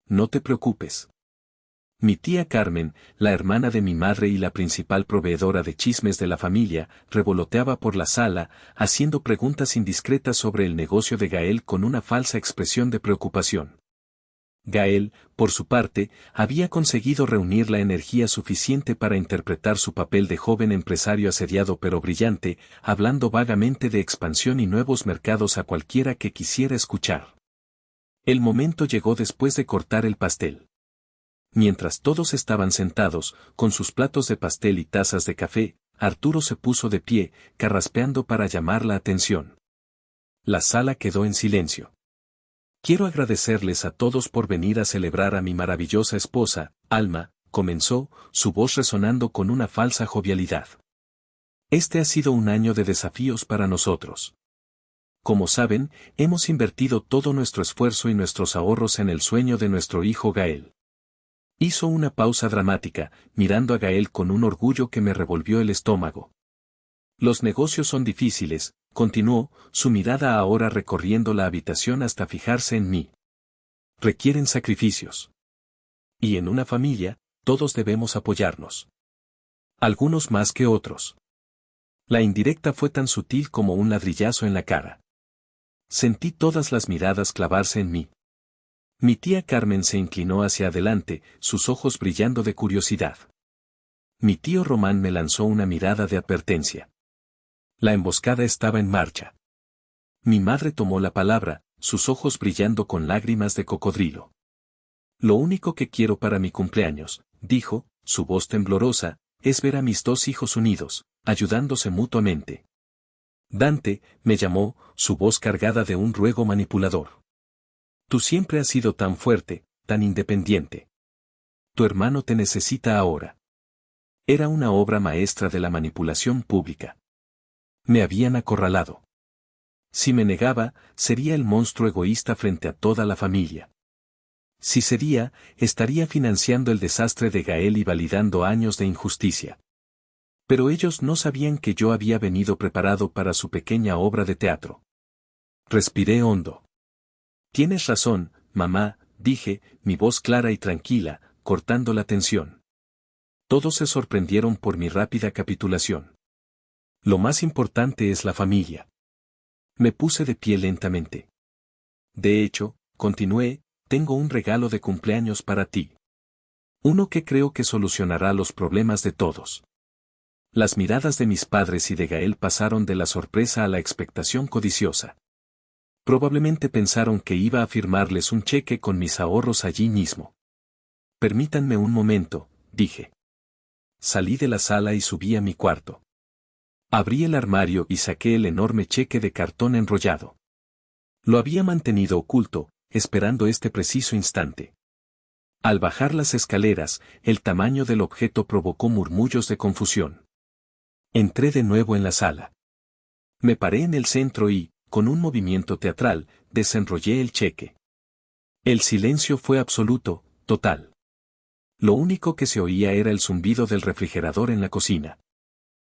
No te preocupes». Mi tía Carmen, la hermana de mi madre y la principal proveedora de chismes de la familia, revoloteaba por la sala, haciendo preguntas indiscretas sobre el negocio de Gael con una falsa expresión de preocupación. Gael, por su parte, había conseguido reunir la energía suficiente para interpretar su papel de joven empresario asediado pero brillante, hablando vagamente de expansión y nuevos mercados a cualquiera que quisiera escuchar. El momento llegó después de cortar el pastel. Mientras todos estaban sentados, con sus platos de pastel y tazas de café, Arturo se puso de pie, carraspeando para llamar la atención. La sala quedó en silencio. «Quiero agradecerles a todos por venir a celebrar a mi maravillosa esposa, Alma», comenzó, su voz resonando con una falsa jovialidad. «Este ha sido un año de desafíos para nosotros. Como saben, hemos invertido todo nuestro esfuerzo y nuestros ahorros en el sueño de nuestro hijo Gael». Hizo una pausa dramática, mirando a Gael con un orgullo que me revolvió el estómago. «Los negocios son difíciles», continuó, su mirada ahora recorriendo la habitación hasta fijarse en mí. «Requieren sacrificios. Y en una familia, todos debemos apoyarnos. Algunos más que otros». La indirecta fue tan sutil como un ladrillazo en la cara. Sentí todas las miradas clavarse en mí. Mi tía Carmen se inclinó hacia adelante, sus ojos brillando de curiosidad. Mi tío Román me lanzó una mirada de advertencia. La emboscada estaba en marcha. Mi madre tomó la palabra, sus ojos brillando con lágrimas de cocodrilo. «Lo único que quiero para mi cumpleaños», dijo, su voz temblorosa, «es ver a mis dos hijos unidos, ayudándose mutuamente». «Dante», me llamó, su voz cargada de un ruego manipulador. «Tú siempre has sido tan fuerte, tan independiente. Tu hermano te necesita ahora». Era una obra maestra de la manipulación pública. Me habían acorralado. Si me negaba, sería el monstruo egoísta frente a toda la familia. Si cedía, estaría financiando el desastre de Gael y validando años de injusticia. Pero ellos no sabían que yo había venido preparado para su pequeña obra de teatro. Respiré hondo. «Tienes razón, mamá», dije, mi voz clara y tranquila, cortando la tensión. Todos se sorprendieron por mi rápida capitulación. «Lo más importante es la familia». Me puse de pie lentamente. «De hecho», continué, «tengo un regalo de cumpleaños para ti. Uno que creo que solucionará los problemas de todos». Las miradas de mis padres y de Gael pasaron de la sorpresa a la expectación codiciosa. Probablemente pensaron que iba a firmarles un cheque con mis ahorros allí mismo. «Permítanme un momento», dije. Salí de la sala y subí a mi cuarto. Abrí el armario y saqué el enorme cheque de cartón enrollado. Lo había mantenido oculto, esperando este preciso instante. Al bajar las escaleras, el tamaño del objeto provocó murmullos de confusión. Entré de nuevo en la sala. Me paré en el centro y, con un movimiento teatral, desenrollé el cheque. El silencio fue absoluto, total. Lo único que se oía era el zumbido del refrigerador en la cocina.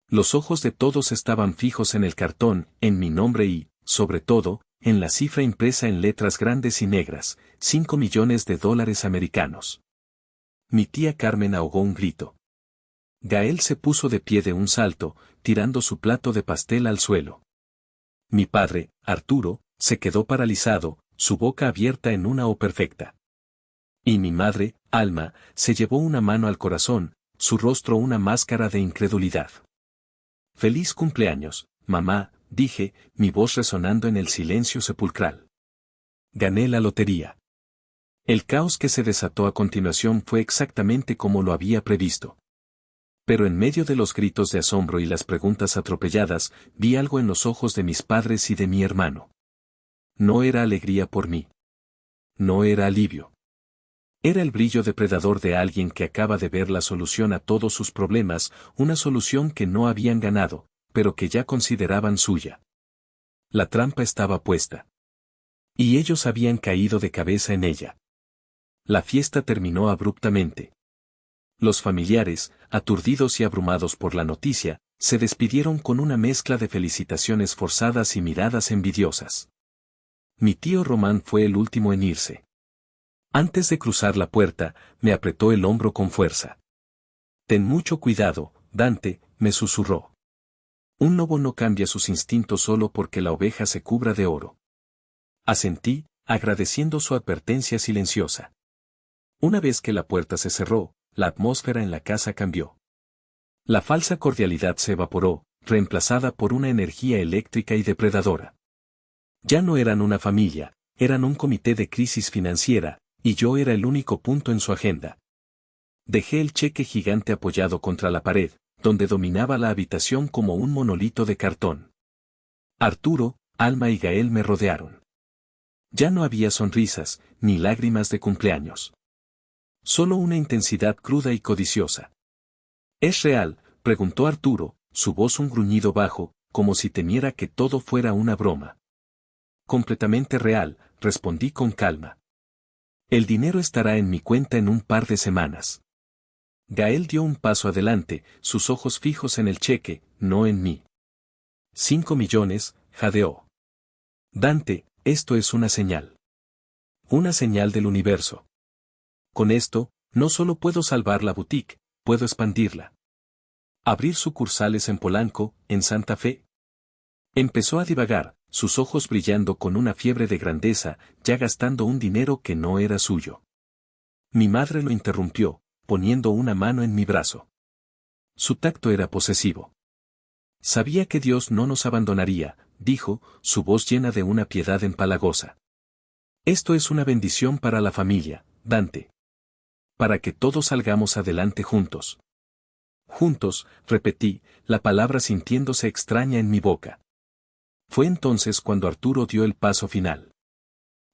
Los ojos de todos estaban fijos en el cartón, en mi nombre y, sobre todo, en la cifra impresa en letras grandes y negras, $5 millones americanos. Mi tía Carmen ahogó un grito. Gael se puso de pie de un salto, tirando su plato de pastel al suelo. Mi padre, Arturo, se quedó paralizado, su boca abierta en una O perfecta. Y mi madre, Alma, se llevó una mano al corazón, su rostro una máscara de incredulidad. «Feliz cumpleaños, mamá», dije, mi voz resonando en el silencio sepulcral. Gané la lotería. El caos que se desató a continuación fue exactamente como lo había previsto. Pero en medio de los gritos de asombro y las preguntas atropelladas, vi algo en los ojos de mis padres y de mi hermano. No era alegría por mí. No era alivio. Era el brillo depredador de alguien que acaba de ver la solución a todos sus problemas, una solución que no habían ganado, pero que ya consideraban suya. La trampa estaba puesta. Y ellos habían caído de cabeza en ella. La fiesta terminó abruptamente. Los familiares, aturdidos y abrumados por la noticia, se despidieron con una mezcla de felicitaciones forzadas y miradas envidiosas. Mi tío Román fue el último en irse. Antes de cruzar la puerta, me apretó el hombro con fuerza. «Ten mucho cuidado, Dante», me susurró. «Un lobo no cambia sus instintos solo porque la oveja se cubra de oro». Asentí, agradeciendo su advertencia silenciosa. Una vez que la puerta se cerró, la atmósfera en la casa cambió. La falsa cordialidad se evaporó, reemplazada por una energía eléctrica y depredadora. Ya no eran una familia, eran un comité de crisis financiera, y yo era el único punto en su agenda. Dejé el cheque gigante apoyado contra la pared, donde dominaba la habitación como un monolito de cartón. Arturo, Alma y Gael me rodearon. Ya no había sonrisas, ni lágrimas de cumpleaños. Solo una intensidad cruda y codiciosa. «¿Es real?», preguntó Arturo, su voz un gruñido bajo, como si temiera que todo fuera una broma. «Completamente real», respondí con calma. «El dinero estará en mi cuenta en un par de semanas». Gael dio un paso adelante, sus ojos fijos en el cheque, no en mí. 5 millones, jadeó. «Dante, esto es una señal. Una señal del universo. Con esto, no solo puedo salvar la boutique, puedo expandirla. Abrir sucursales en Polanco, en Santa Fe». Empezó a divagar, sus ojos brillando con una fiebre de grandeza, ya gastando un dinero que no era suyo. Mi madre lo interrumpió, poniendo una mano en mi brazo. Su tacto era posesivo. «Sabía que Dios no nos abandonaría», dijo, su voz llena de una piedad empalagosa. «Esto es una bendición para la familia, Dante. Para que todos salgamos adelante juntos». «Juntos», repetí, la palabra sintiéndose extraña en mi boca. Fue entonces cuando Arturo dio el paso final.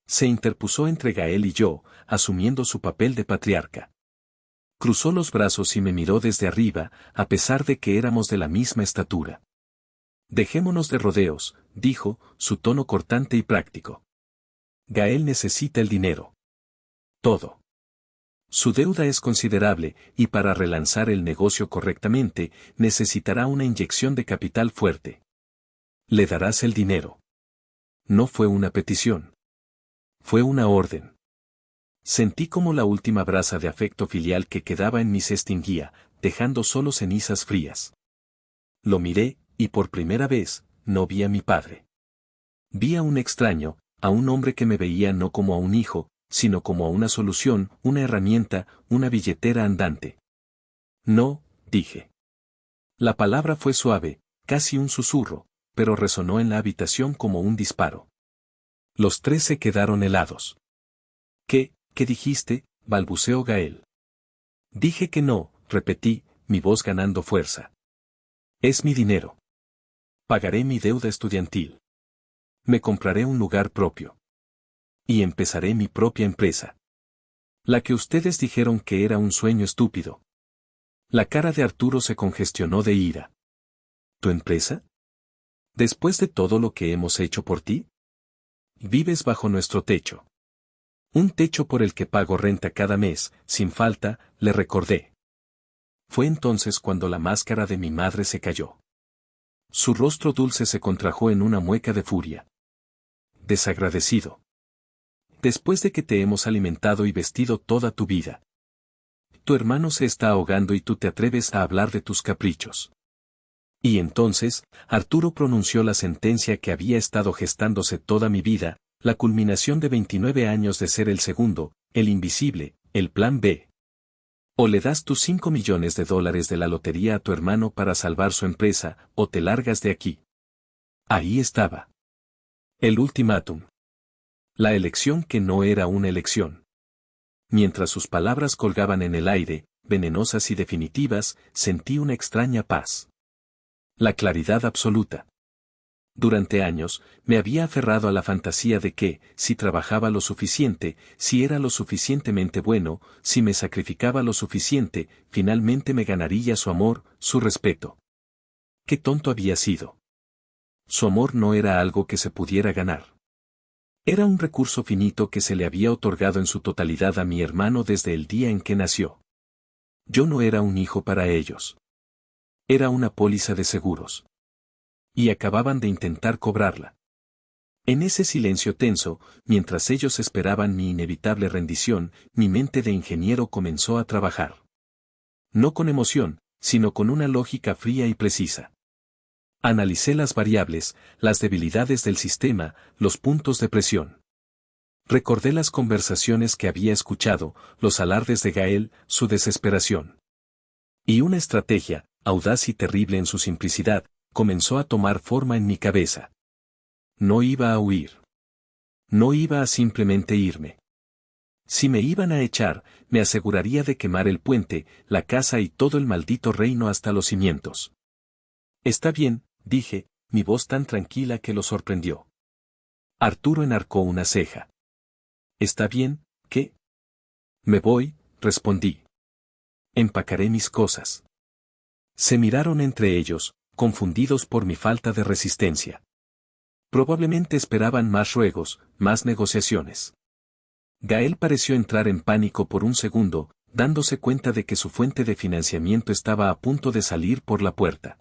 Se interpuso entre Gael y yo, asumiendo su papel de patriarca. Cruzó los brazos y me miró desde arriba, a pesar de que éramos de la misma estatura. «Dejémonos de rodeos», dijo, su tono cortante y práctico. «Gael necesita el dinero. Todo. Su deuda es considerable, y para relanzar el negocio correctamente, necesitará una inyección de capital fuerte. Le darás el dinero». No fue una petición. Fue una orden. Sentí como la última brasa de afecto filial que quedaba en mí se extinguía, dejando solo cenizas frías. Lo miré, y por primera vez, no vi a mi padre. Vi a un extraño, a un hombre que me veía no como a un hijo, sino como a una solución, una herramienta, una billetera andante. «No», dije. La palabra fue suave, casi un susurro, pero resonó en la habitación como un disparo. Los tres se quedaron helados. ¿Qué dijiste?», balbuceó Gael. «Dije que no», repetí, mi voz ganando fuerza. «Es mi dinero. Pagaré mi deuda estudiantil. Me compraré un lugar propio. Y empezaré mi propia empresa. La que ustedes dijeron que era un sueño estúpido». La cara de Arturo se congestionó de ira. «¿Tu empresa? ¿Después de todo lo que hemos hecho por ti? Vives bajo nuestro techo. Un techo por el que pago renta cada mes, sin falta», le recordé. Fue entonces cuando la máscara de mi madre se cayó. Su rostro dulce se contrajo en una mueca de furia. «Desagradecido. Después de que te hemos alimentado y vestido toda tu vida. Tu hermano se está ahogando y tú te atreves a hablar de tus caprichos». Y entonces, Arturo pronunció la sentencia que había estado gestándose toda mi vida, la culminación de 29 años de ser el segundo, el invisible, el plan B. O le das tus $5 millones de la lotería a tu hermano para salvar su empresa, o te largas de aquí. Ahí estaba. El ultimátum. La elección que no era una elección. Mientras sus palabras colgaban en el aire, venenosas y definitivas, sentí una extraña paz. La claridad absoluta. Durante años, me había aferrado a la fantasía de que, si trabajaba lo suficiente, si era lo suficientemente bueno, si me sacrificaba lo suficiente, finalmente me ganaría su amor, su respeto. Qué tonto había sido. Su amor no era algo que se pudiera ganar. Era un recurso finito que se le había otorgado en su totalidad a mi hermano desde el día en que nació. Yo no era un hijo para ellos. Era una póliza de seguros. Y acababan de intentar cobrarla. En ese silencio tenso, mientras ellos esperaban mi inevitable rendición, mi mente de ingeniero comenzó a trabajar. No con emoción, sino con una lógica fría y precisa. Analicé las variables, las debilidades del sistema, los puntos de presión. Recordé las conversaciones que había escuchado, los alardes de Gael, su desesperación. Y una estrategia, audaz y terrible en su simplicidad, comenzó a tomar forma en mi cabeza. No iba a huir. No iba a simplemente irme. Si me iban a echar, me aseguraría de quemar el puente, la casa y todo el maldito reino hasta los cimientos. Está bien, dije, mi voz tan tranquila que lo sorprendió. Arturo enarcó una ceja. ¿Está bien, qué? Me voy, respondí. Empacaré mis cosas. Se miraron entre ellos, confundidos por mi falta de resistencia. Probablemente esperaban más ruegos, más negociaciones. Gael pareció entrar en pánico por un segundo, dándose cuenta de que su fuente de financiamiento estaba a punto de salir por la puerta.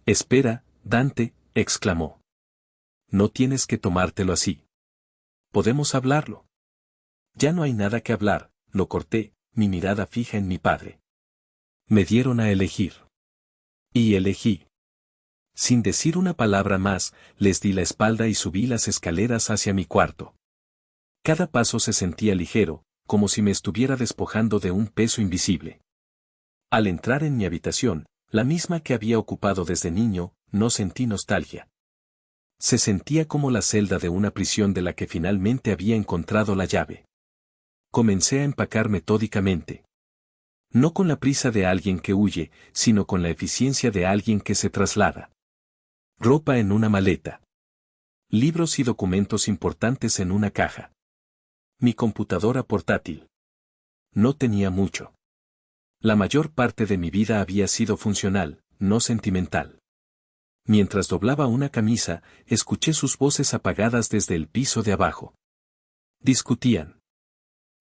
«Espera, Dante», exclamó. «No tienes que tomártelo así. Podemos hablarlo». «Ya no hay nada que hablar», lo corté, mi mirada fija en mi padre. Me dieron a elegir. Y elegí. Sin decir una palabra más, les di la espalda y subí las escaleras hacia mi cuarto. Cada paso se sentía ligero, como si me estuviera despojando de un peso invisible. Al entrar en mi habitación, la misma que había ocupado desde niño, no sentí nostalgia. Se sentía como la celda de una prisión de la que finalmente había encontrado la llave. Comencé a empacar metódicamente. No con la prisa de alguien que huye, sino con la eficiencia de alguien que se traslada. Ropa en una maleta. Libros y documentos importantes en una caja. Mi computadora portátil. No tenía mucho. La mayor parte de mi vida había sido funcional, no sentimental. Mientras doblaba una camisa, escuché sus voces apagadas desde el piso de abajo. Discutían.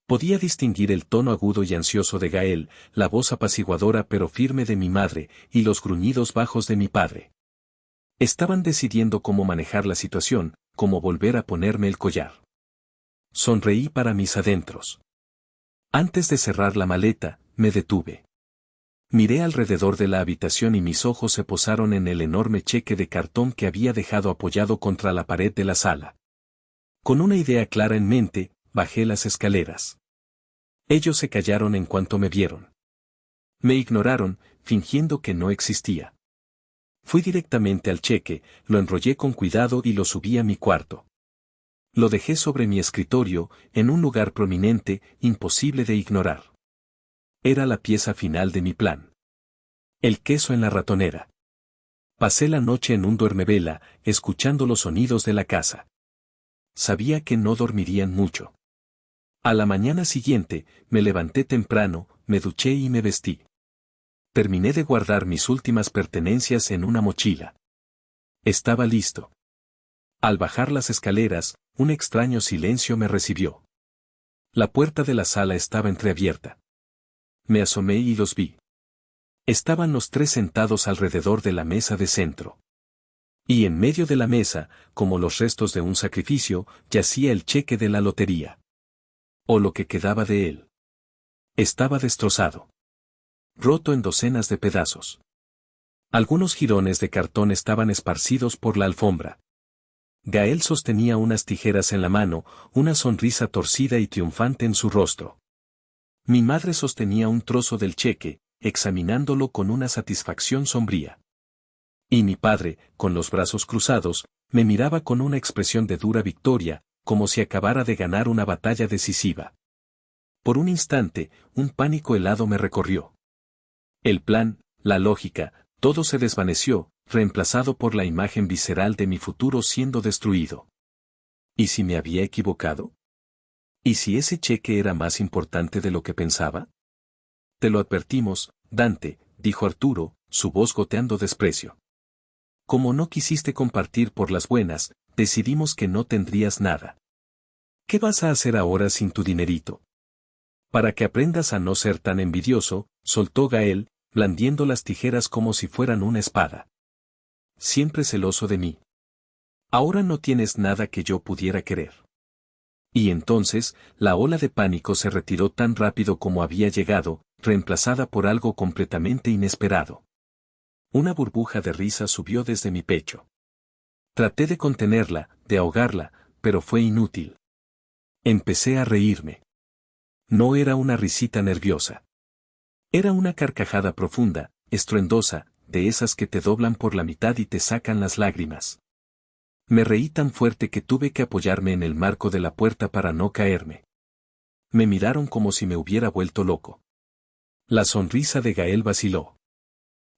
Podía distinguir el tono agudo y ansioso de Gael, la voz apaciguadora pero firme de mi madre, y los gruñidos bajos de mi padre. Estaban decidiendo cómo manejar la situación, cómo volver a ponerme el collar. Sonreí para mis adentros. Antes de cerrar la maleta, me detuve. Miré alrededor de la habitación y mis ojos se posaron en el enorme cheque de cartón que había dejado apoyado contra la pared de la sala. Con una idea clara en mente, bajé las escaleras. Ellos se callaron en cuanto me vieron. Me ignoraron, fingiendo que no existía. Fui directamente al cheque, lo enrollé con cuidado y lo subí a mi cuarto. Lo dejé sobre mi escritorio, en un lugar prominente, imposible de ignorar. Era la pieza final de mi plan. El queso en la ratonera. Pasé la noche en un duermevela, escuchando los sonidos de la casa. Sabía que no dormirían mucho. A la mañana siguiente, me levanté temprano, me duché y me vestí. Terminé de guardar mis últimas pertenencias en una mochila. Estaba listo. Al bajar las escaleras, un extraño silencio me recibió. La puerta de la sala estaba entreabierta. Me asomé y los vi. Estaban los tres sentados alrededor de la mesa de centro. Y en medio de la mesa, como los restos de un sacrificio, yacía el cheque de la lotería. O lo que quedaba de él. Estaba destrozado. Roto en docenas de pedazos. Algunos jirones de cartón estaban esparcidos por la alfombra. Gael sostenía unas tijeras en la mano, una sonrisa torcida y triunfante en su rostro. Mi madre sostenía un trozo del cheque, examinándolo con una satisfacción sombría. Y mi padre, con los brazos cruzados, me miraba con una expresión de dura victoria, como si acabara de ganar una batalla decisiva. Por un instante, un pánico helado me recorrió. El plan, la lógica, todo se desvaneció, reemplazado por la imagen visceral de mi futuro siendo destruido. ¿Y si me había equivocado? ¿Y si ese cheque era más importante de lo que pensaba? Te lo advertimos, Dante, dijo Arturo, su voz goteando desprecio. Como no quisiste compartir por las buenas, decidimos que no tendrías nada. ¿Qué vas a hacer ahora sin tu dinerito? Para que aprendas a no ser tan envidioso, soltó Gael, blandiendo las tijeras como si fueran una espada. Siempre celoso de mí. Ahora no tienes nada que yo pudiera querer. Y entonces, la ola de pánico se retiró tan rápido como había llegado, reemplazada por algo completamente inesperado. Una burbuja de risa subió desde mi pecho. Traté de contenerla, de ahogarla, pero fue inútil. Empecé a reírme. No era una risita nerviosa. Era una carcajada profunda, estruendosa, de esas que te doblan por la mitad y te sacan las lágrimas. Me reí tan fuerte que tuve que apoyarme en el marco de la puerta para no caerme. Me miraron como si me hubiera vuelto loco. La sonrisa de Gael vaciló.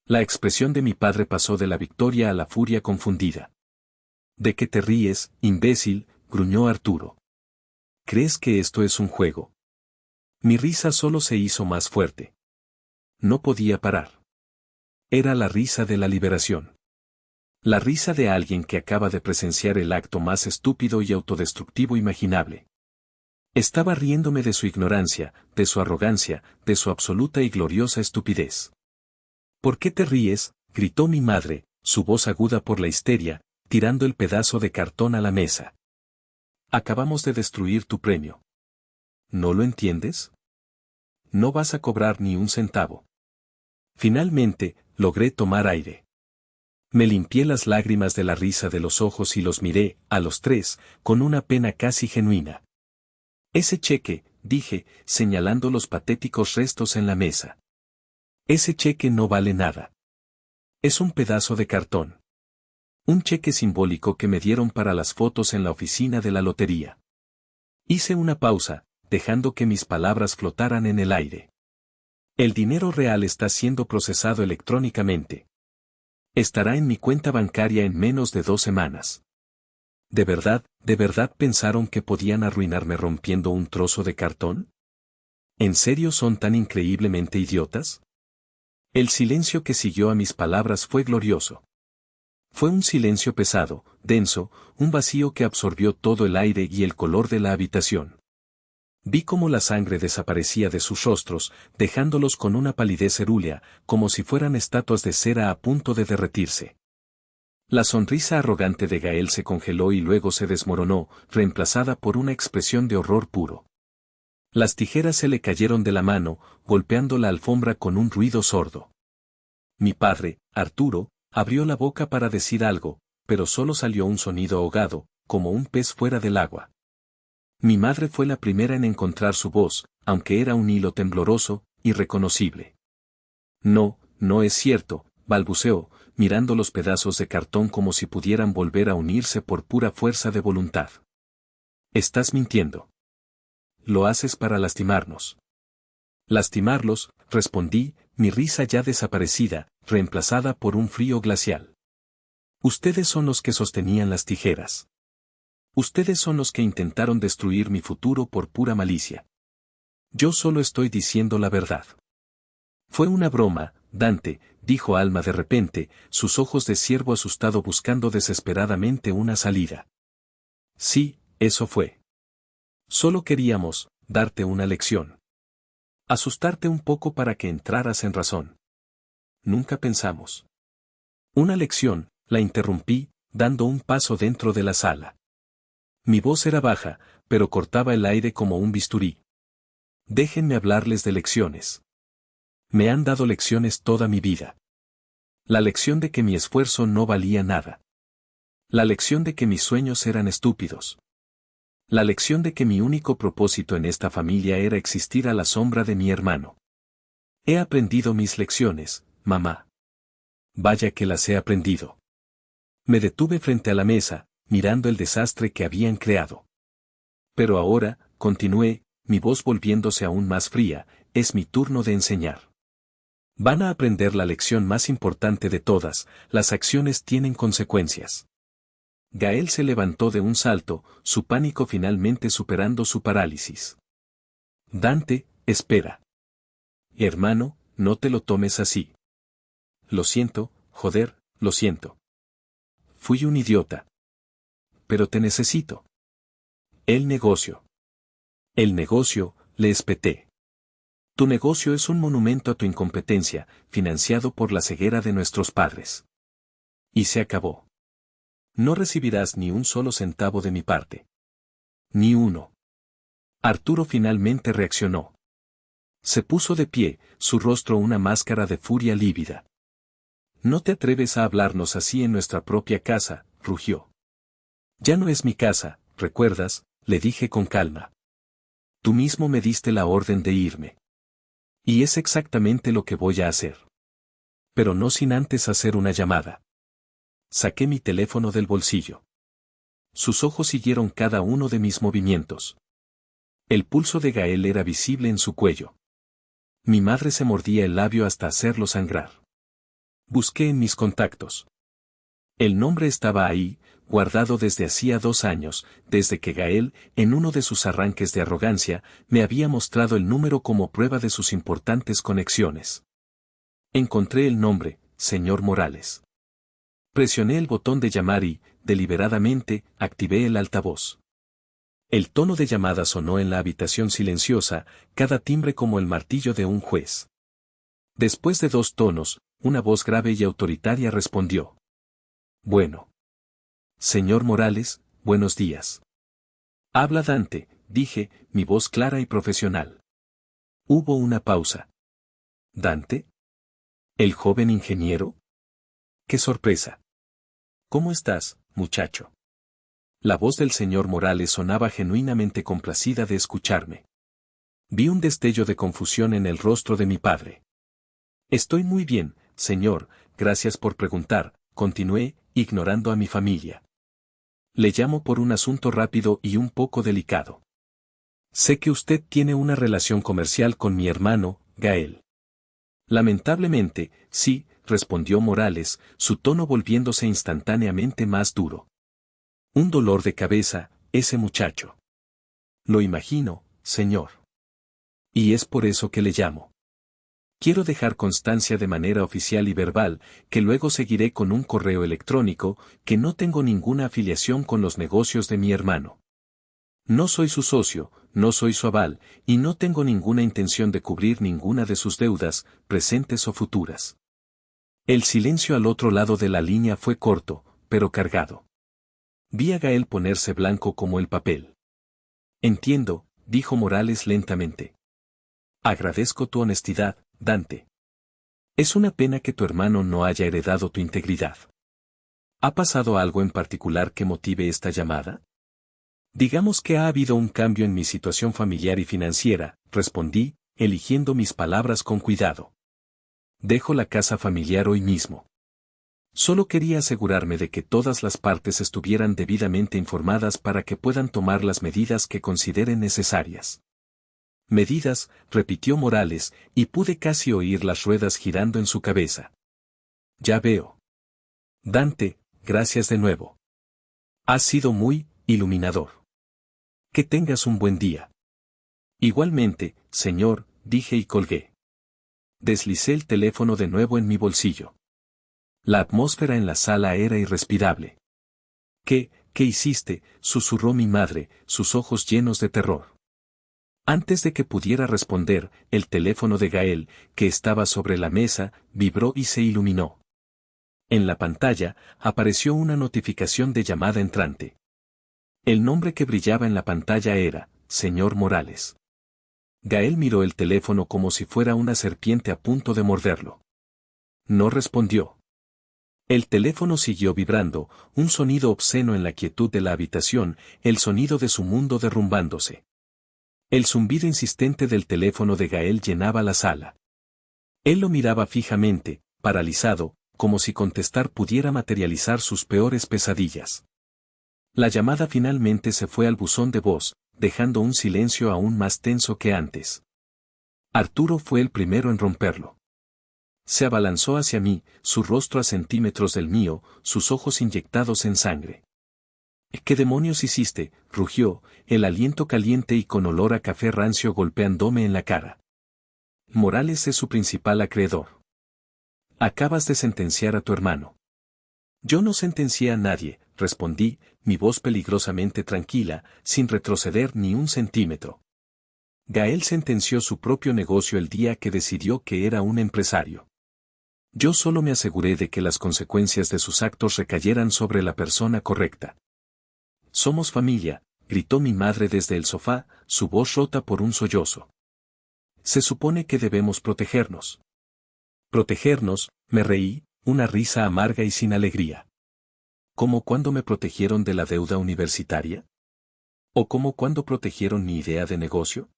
La expresión de mi padre pasó de la victoria a la furia confundida. ¿De qué te ríes, imbécil?, gruñó Arturo. ¿Crees que esto es un juego? Mi risa solo se hizo más fuerte. No podía parar. Era la risa de la liberación. La risa de alguien que acaba de presenciar el acto más estúpido y autodestructivo imaginable. Estaba riéndome de su ignorancia, de su arrogancia, de su absoluta y gloriosa estupidez. ¿Por qué te ríes?, gritó mi madre, su voz aguda por la histeria, tirando el pedazo de cartón a la mesa. Acabamos de destruir tu premio. ¿No lo entiendes? No vas a cobrar ni un centavo. Finalmente, logré tomar aire. Me limpié las lágrimas de la risa de los ojos y los miré, a los tres, con una pena casi genuina. Ese cheque, dije, señalando los patéticos restos en la mesa. Ese cheque no vale nada. Es un pedazo de cartón. Un cheque simbólico que me dieron para las fotos en la oficina de la lotería. Hice una pausa, dejando que mis palabras flotaran en el aire. El dinero real está siendo procesado electrónicamente. Estará en mi cuenta bancaria en menos de 2 semanas. ¿De verdad pensaron que podían arruinarme rompiendo un trozo de cartón? ¿En serio son tan increíblemente idiotas? El silencio que siguió a mis palabras fue glorioso. Fue un silencio pesado, denso, un vacío que absorbió todo el aire y el color de la habitación. Vi cómo la sangre desaparecía de sus rostros, dejándolos con una palidez cerúlea, como si fueran estatuas de cera a punto de derretirse. La sonrisa arrogante de Gael se congeló y luego se desmoronó, reemplazada por una expresión de horror puro. Las tijeras se le cayeron de la mano, golpeando la alfombra con un ruido sordo. Mi padre, Arturo, abrió la boca para decir algo, pero solo salió un sonido ahogado, como un pez fuera del agua. Mi madre fue la primera en encontrar su voz, aunque era un hilo tembloroso, irreconocible. No, no es cierto, balbuceó, mirando los pedazos de cartón como si pudieran volver a unirse por pura fuerza de voluntad. Estás mintiendo. Lo haces para lastimarnos. Lastimarlos, respondí, mi risa ya desaparecida, reemplazada por un frío glacial. Ustedes son los que sostenían las tijeras. Ustedes son los que intentaron destruir mi futuro por pura malicia. Yo solo estoy diciendo la verdad. Fue una broma, Dante, dijo Alma de repente, sus ojos de ciervo asustado buscando desesperadamente una salida. Sí, eso fue. Solo queríamos darte una lección. Asustarte un poco para que entraras en razón. Nunca pensamos. Una lección, la interrumpí, dando un paso dentro de la sala. Mi voz era baja, pero cortaba el aire como un bisturí. Déjenme hablarles de lecciones. Me han dado lecciones toda mi vida. La lección de que mi esfuerzo no valía nada. La lección de que mis sueños eran estúpidos. La lección de que mi único propósito en esta familia era existir a la sombra de mi hermano. He aprendido mis lecciones, mamá. Vaya que las he aprendido. Me detuve frente a la mesa, mirando el desastre que habían creado. Pero ahora, continué, mi voz volviéndose aún más fría, es mi turno de enseñar. Van a aprender la lección más importante de todas, las acciones tienen consecuencias. Gael se levantó de un salto, su pánico finalmente superando su parálisis. Dante, espera. Hermano, no te lo tomes así. Lo siento, joder, lo siento. Fui un idiota. Pero te necesito. El negocio. El negocio, le espeté. Tu negocio es un monumento a tu incompetencia, financiado por la ceguera de nuestros padres. Y se acabó. No recibirás ni un solo centavo de mi parte. Ni uno. Arturo finalmente reaccionó. Se puso de pie, su rostro una máscara de furia lívida. No te atreves a hablarnos así en nuestra propia casa, rugió. Ya no es mi casa, ¿recuerdas? Le dije con calma. Tú mismo me diste la orden de irme. Y es exactamente lo que voy a hacer. Pero no sin antes hacer una llamada. Saqué mi teléfono del bolsillo. Sus ojos siguieron cada uno de mis movimientos. El pulso de Gael era visible en su cuello. Mi madre se mordía el labio hasta hacerlo sangrar. Busqué en mis contactos. El nombre estaba ahí, guardado desde hacía 2 años, desde que Gael, en uno de sus arranques de arrogancia, me había mostrado el número como prueba de sus importantes conexiones. Encontré el nombre, señor Morales. Presioné el botón de llamar y, deliberadamente, activé el altavoz. El tono de llamada sonó en la habitación silenciosa, cada timbre como el martillo de un juez. Después de 2 tonos, una voz grave y autoritaria respondió. Bueno. Señor Morales, buenos días. Habla Dante, dije, mi voz clara y profesional. Hubo una pausa. ¿Dante? ¿El joven ingeniero? ¡Qué sorpresa! ¿Cómo estás, muchacho? La voz del señor Morales sonaba genuinamente complacida de escucharme. Vi un destello de confusión en el rostro de mi padre. Estoy muy bien, señor, gracias por preguntar, continué, ignorando a mi familia. Le llamo por un asunto rápido y un poco delicado. Sé que usted tiene una relación comercial con mi hermano, Gael. Lamentablemente, sí, respondió Morales, su tono volviéndose instantáneamente más duro. Un dolor de cabeza, ese muchacho. Lo imagino, señor. Y es por eso que le llamo. Quiero dejar constancia de manera oficial y verbal, que luego seguiré con un correo electrónico, que no tengo ninguna afiliación con los negocios de mi hermano. No soy su socio, no soy su aval, y no tengo ninguna intención de cubrir ninguna de sus deudas, presentes o futuras. El silencio al otro lado de la línea fue corto, pero cargado. Vi a Gael ponerse blanco como el papel. Entiendo, dijo Morales lentamente. Agradezco tu honestidad, Dante. Es una pena que tu hermano no haya heredado tu integridad. ¿Ha pasado algo en particular que motive esta llamada? Digamos que ha habido un cambio en mi situación familiar y financiera, respondí, eligiendo mis palabras con cuidado. Dejo la casa familiar hoy mismo. Solo quería asegurarme de que todas las partes estuvieran debidamente informadas para que puedan tomar las medidas que consideren necesarias. Medidas, repitió Morales, y pude casi oír las ruedas girando en su cabeza. Ya veo. Dante, gracias de nuevo. Has sido muy iluminador. Que tengas un buen día. Igualmente, señor, dije y colgué. Deslicé el teléfono de nuevo en mi bolsillo. La atmósfera en la sala era irrespirable. ¿Qué hiciste?, susurró mi madre, sus ojos llenos de terror. Antes de que pudiera responder, el teléfono de Gael, que estaba sobre la mesa, vibró y se iluminó. En la pantalla, apareció una notificación de llamada entrante. El nombre que brillaba en la pantalla era, señor Morales. Gael miró el teléfono como si fuera una serpiente a punto de morderlo. No respondió. El teléfono siguió vibrando, un sonido obsceno en la quietud de la habitación, el sonido de su mundo derrumbándose. El zumbido insistente del teléfono de Gael llenaba la sala. Él lo miraba fijamente, paralizado, como si contestar pudiera materializar sus peores pesadillas. La llamada finalmente se fue al buzón de voz, dejando un silencio aún más tenso que antes. Arturo fue el primero en romperlo. Se abalanzó hacia mí, su rostro a centímetros del mío, sus ojos inyectados en sangre. ¿Qué demonios hiciste?, rugió, el aliento caliente y con olor a café rancio golpeándome en la cara. Morales es su principal acreedor. Acabas de sentenciar a tu hermano. Yo no sentencié a nadie, respondí, mi voz peligrosamente tranquila, sin retroceder ni un centímetro. Gael sentenció su propio negocio el día que decidió que era un empresario. Yo solo me aseguré de que las consecuencias de sus actos recayeran sobre la persona correcta. Somos familia, gritó mi madre desde el sofá, su voz rota por un sollozo. Se supone que debemos protegernos. Protegernos, me reí, una risa amarga y sin alegría. ¿Cómo cuando me protegieron de la deuda universitaria? ¿O cómo cuando protegieron mi idea de negocio?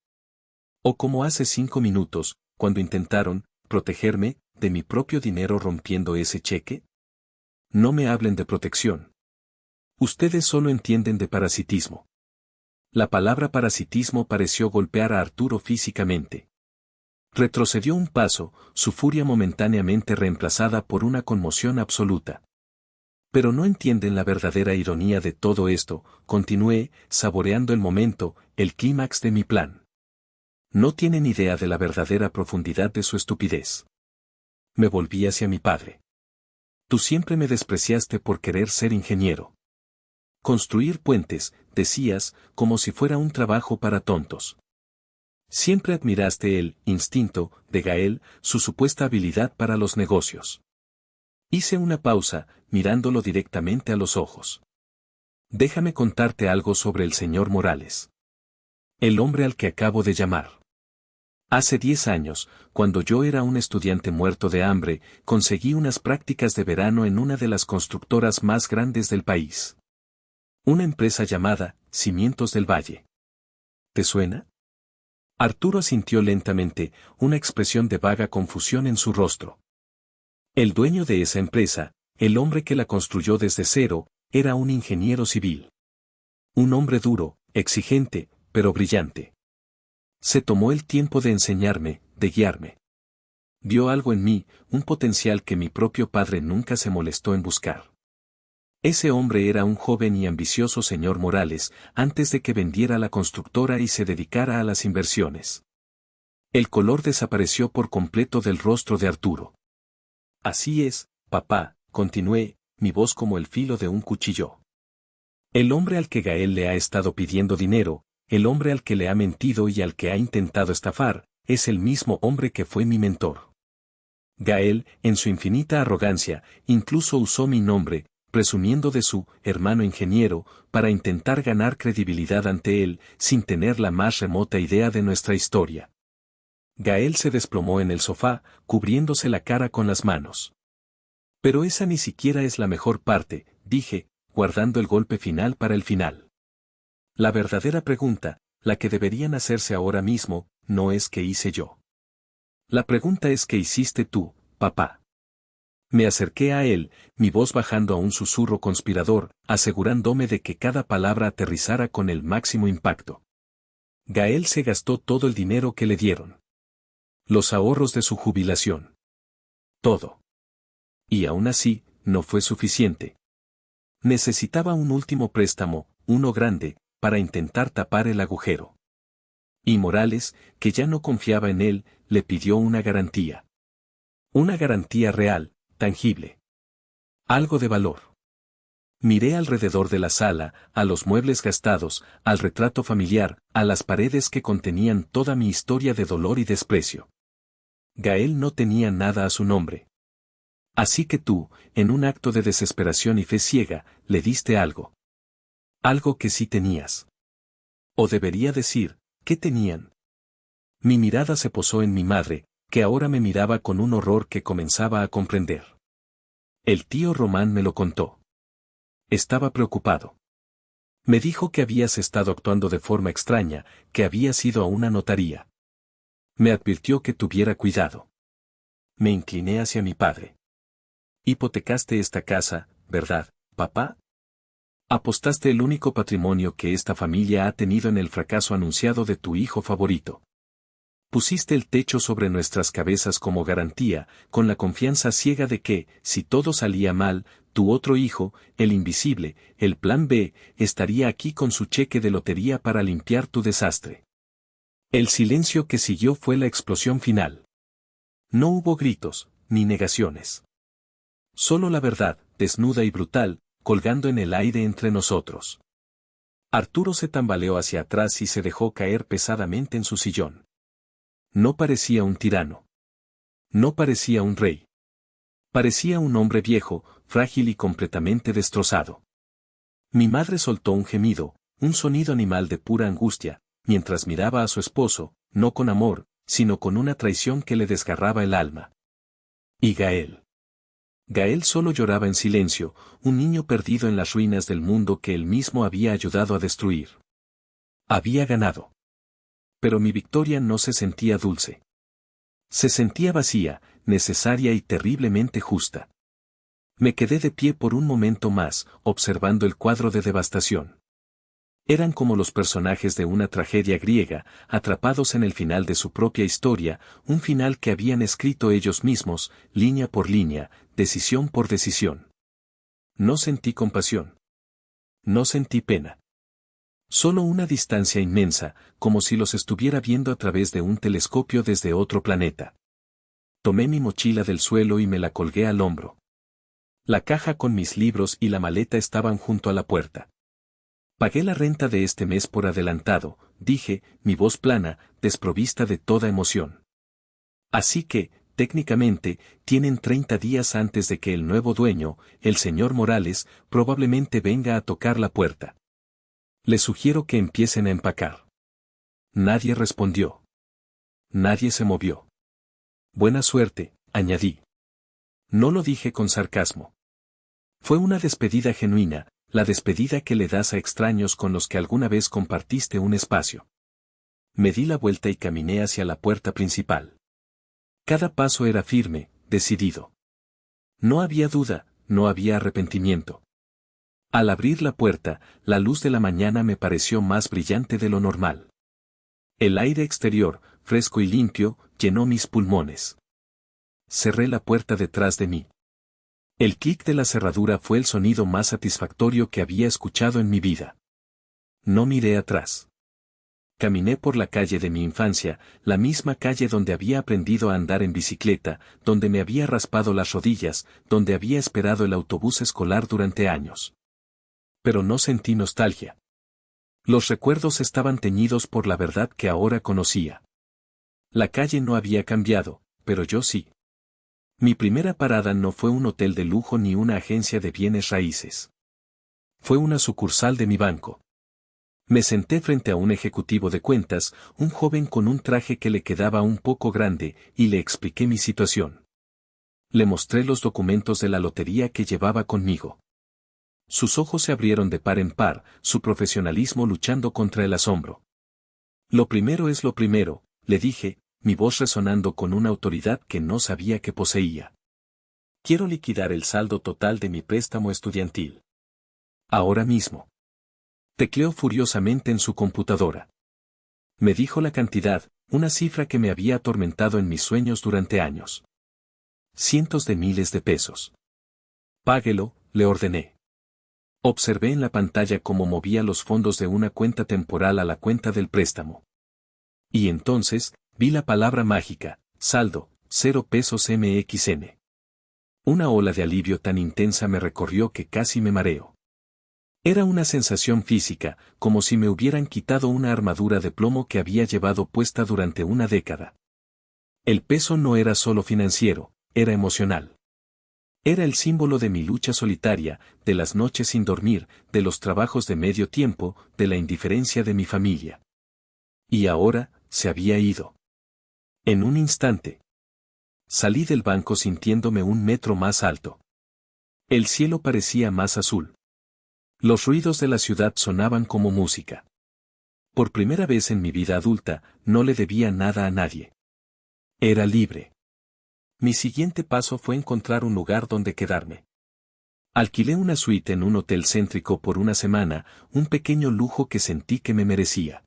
¿O como hace 5 minutos, cuando intentaron protegerme de mi propio dinero rompiendo ese cheque? No me hablen de protección. Ustedes solo entienden de parasitismo. La palabra parasitismo pareció golpear a Arturo físicamente. Retrocedió un paso, su furia momentáneamente reemplazada por una conmoción absoluta. Pero no entienden la verdadera ironía de todo esto, continué, saboreando el momento, el clímax de mi plan. No tienen idea de la verdadera profundidad de su estupidez. Me volví hacia mi padre. Tú siempre me despreciaste por querer ser ingeniero. Construir puentes, decías, como si fuera un trabajo para tontos. Siempre admiraste el instinto de Gael, su supuesta habilidad para los negocios. Hice una pausa, mirándolo directamente a los ojos. Déjame contarte algo sobre el señor Morales. El hombre al que acabo de llamar. Hace 10 años, cuando yo era un estudiante muerto de hambre, conseguí unas prácticas de verano en una de las constructoras más grandes del país. Una empresa llamada Cimientos del Valle. ¿Te suena? Arturo asintió lentamente, una expresión de vaga confusión en su rostro. El dueño de esa empresa, el hombre que la construyó desde cero, era un ingeniero civil. Un hombre duro, exigente, pero brillante. Se tomó el tiempo de enseñarme, de guiarme. Vio algo en mí, un potencial que mi propio padre nunca se molestó en buscar. Ese hombre era un joven y ambicioso señor Morales, antes de que vendiera la constructora y se dedicara a las inversiones. El color desapareció por completo del rostro de Arturo. Así es, papá, continué, mi voz como el filo de un cuchillo. El hombre al que Gael le ha estado pidiendo dinero, el hombre al que le ha mentido y al que ha intentado estafar, es el mismo hombre que fue mi mentor. Gael, en su infinita arrogancia, incluso usó mi nombre, presumiendo de su hermano ingeniero, para intentar ganar credibilidad ante él, sin tener la más remota idea de nuestra historia. Gael se desplomó en el sofá, cubriéndose la cara con las manos. Pero esa ni siquiera es la mejor parte, dije, guardando el golpe final para el final. La verdadera pregunta, la que deberían hacerse ahora mismo, no es qué hice yo. La pregunta es qué hiciste tú, papá. Me acerqué a él, mi voz bajando a un susurro conspirador, asegurándome de que cada palabra aterrizara con el máximo impacto. Gael se gastó todo el dinero que le dieron. Los ahorros de su jubilación. Todo. Y aún así, no fue suficiente. Necesitaba un último préstamo, uno grande, para intentar tapar el agujero. Y Morales, que ya no confiaba en él, le pidió una garantía. Una garantía real, tangible. Algo de valor. Miré alrededor de la sala, a los muebles gastados, al retrato familiar, a las paredes que contenían toda mi historia de dolor y desprecio. Gael no tenía nada a su nombre. Así que tú, en un acto de desesperación y fe ciega, le diste algo. Algo que sí tenías. O debería decir, ¿qué tenían? Mi mirada se posó en mi madre, que ahora me miraba con un horror que comenzaba a comprender. El tío Román me lo contó. Estaba preocupado. Me dijo que habías estado actuando de forma extraña, que habías ido a una notaría. Me advirtió que tuviera cuidado. Me incliné hacia mi padre. Hipotecaste esta casa, ¿verdad, papá? Apostaste el único patrimonio que esta familia ha tenido en el fracaso anunciado de tu hijo favorito. Pusiste el techo sobre nuestras cabezas como garantía, con la confianza ciega de que, si todo salía mal, tu otro hijo, el invisible, el plan B, estaría aquí con su cheque de lotería para limpiar tu desastre. El silencio que siguió fue la explosión final. No hubo gritos, ni negaciones. Solo la verdad, desnuda y brutal, colgando en el aire entre nosotros. Arturo se tambaleó hacia atrás y se dejó caer pesadamente en su sillón. No parecía un tirano. No parecía un rey. Parecía un hombre viejo, frágil y completamente destrozado. Mi madre soltó un gemido, un sonido animal de pura angustia, mientras miraba a su esposo, no con amor, sino con una traición que le desgarraba el alma. Y Gael. Gael solo lloraba en silencio, un niño perdido en las ruinas del mundo que él mismo había ayudado a destruir. Había ganado. Pero mi victoria no se sentía dulce. Se sentía vacía, necesaria y terriblemente justa. Me quedé de pie por un momento más, observando el cuadro de devastación. Eran como los personajes de una tragedia griega, atrapados en el final de su propia historia, un final que habían escrito ellos mismos, línea por línea, decisión por decisión. No sentí compasión. No sentí pena. Solo una distancia inmensa, como si los estuviera viendo a través de un telescopio desde otro planeta. Tomé mi mochila del suelo y me la colgué al hombro. La caja con mis libros y la maleta estaban junto a la puerta. Pagué la renta de este mes por adelantado, dije, mi voz plana, desprovista de toda emoción. Así que, técnicamente, tienen 30 días antes de que el nuevo dueño, el señor Morales, probablemente venga a tocar la puerta. Les sugiero que empiecen a empacar. Nadie respondió. Nadie se movió. Buena suerte, añadí. No lo dije con sarcasmo. Fue una despedida genuina, la despedida que le das a extraños con los que alguna vez compartiste un espacio. Me di la vuelta y caminé hacia la puerta principal. Cada paso era firme, decidido. No había duda, no había arrepentimiento. Al abrir la puerta, la luz de la mañana me pareció más brillante de lo normal. El aire exterior, fresco y limpio, llenó mis pulmones. Cerré la puerta detrás de mí. El clic de la cerradura fue el sonido más satisfactorio que había escuchado en mi vida. No miré atrás. Caminé por la calle de mi infancia, la misma calle donde había aprendido a andar en bicicleta, donde me había raspado las rodillas, donde había esperado el autobús escolar durante años. Pero no sentí nostalgia. Los recuerdos estaban teñidos por la verdad que ahora conocía. La calle no había cambiado, pero yo sí. Mi primera parada no fue un hotel de lujo ni una agencia de bienes raíces. Fue una sucursal de mi banco. Me senté frente a un ejecutivo de cuentas, un joven con un traje que le quedaba un poco grande, y le expliqué mi situación. Le mostré los documentos de la lotería que llevaba conmigo. Sus ojos se abrieron de par en par, su profesionalismo luchando contra el asombro. Lo primero es lo primero, le dije, mi voz resonando con una autoridad que no sabía que poseía. Quiero liquidar el saldo total de mi préstamo estudiantil. Ahora mismo. Tecleó furiosamente en su computadora. Me dijo la cantidad, una cifra que me había atormentado en mis sueños durante años. Cientos de miles de pesos. Páguelo, le ordené. Observé en la pantalla cómo movía los fondos de una cuenta temporal a la cuenta del préstamo. Y entonces, vi la palabra mágica, saldo, 0 pesos MXN. Una ola de alivio tan intensa me recorrió que casi me mareo. Era una sensación física, como si me hubieran quitado una armadura de plomo que había llevado puesta durante una década. El peso no era solo financiero, era emocional. Era el símbolo de mi lucha solitaria, de las noches sin dormir, de los trabajos de medio tiempo, de la indiferencia de mi familia. Y ahora, se había ido. En un instante. Salí del banco sintiéndome 1 metro más alto. El cielo parecía más azul. Los ruidos de la ciudad sonaban como música. Por primera vez en mi vida adulta, no le debía nada a nadie. Era libre. Mi siguiente paso fue encontrar un lugar donde quedarme. Alquilé una suite en un hotel céntrico por una semana, un pequeño lujo que sentí que me merecía.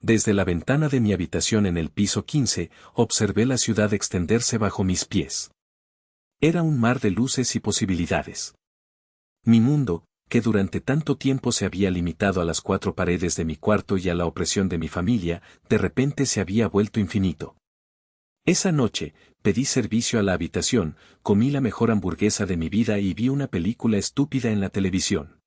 Desde la ventana de mi habitación en el piso 15, observé la ciudad extenderse bajo mis pies. Era un mar de luces y posibilidades. Mi mundo, que durante tanto tiempo se había limitado a las 4 paredes de mi cuarto y a la opresión de mi familia, de repente se había vuelto infinito. Esa noche, pedí servicio a la habitación, comí la mejor hamburguesa de mi vida y vi una película estúpida en la televisión.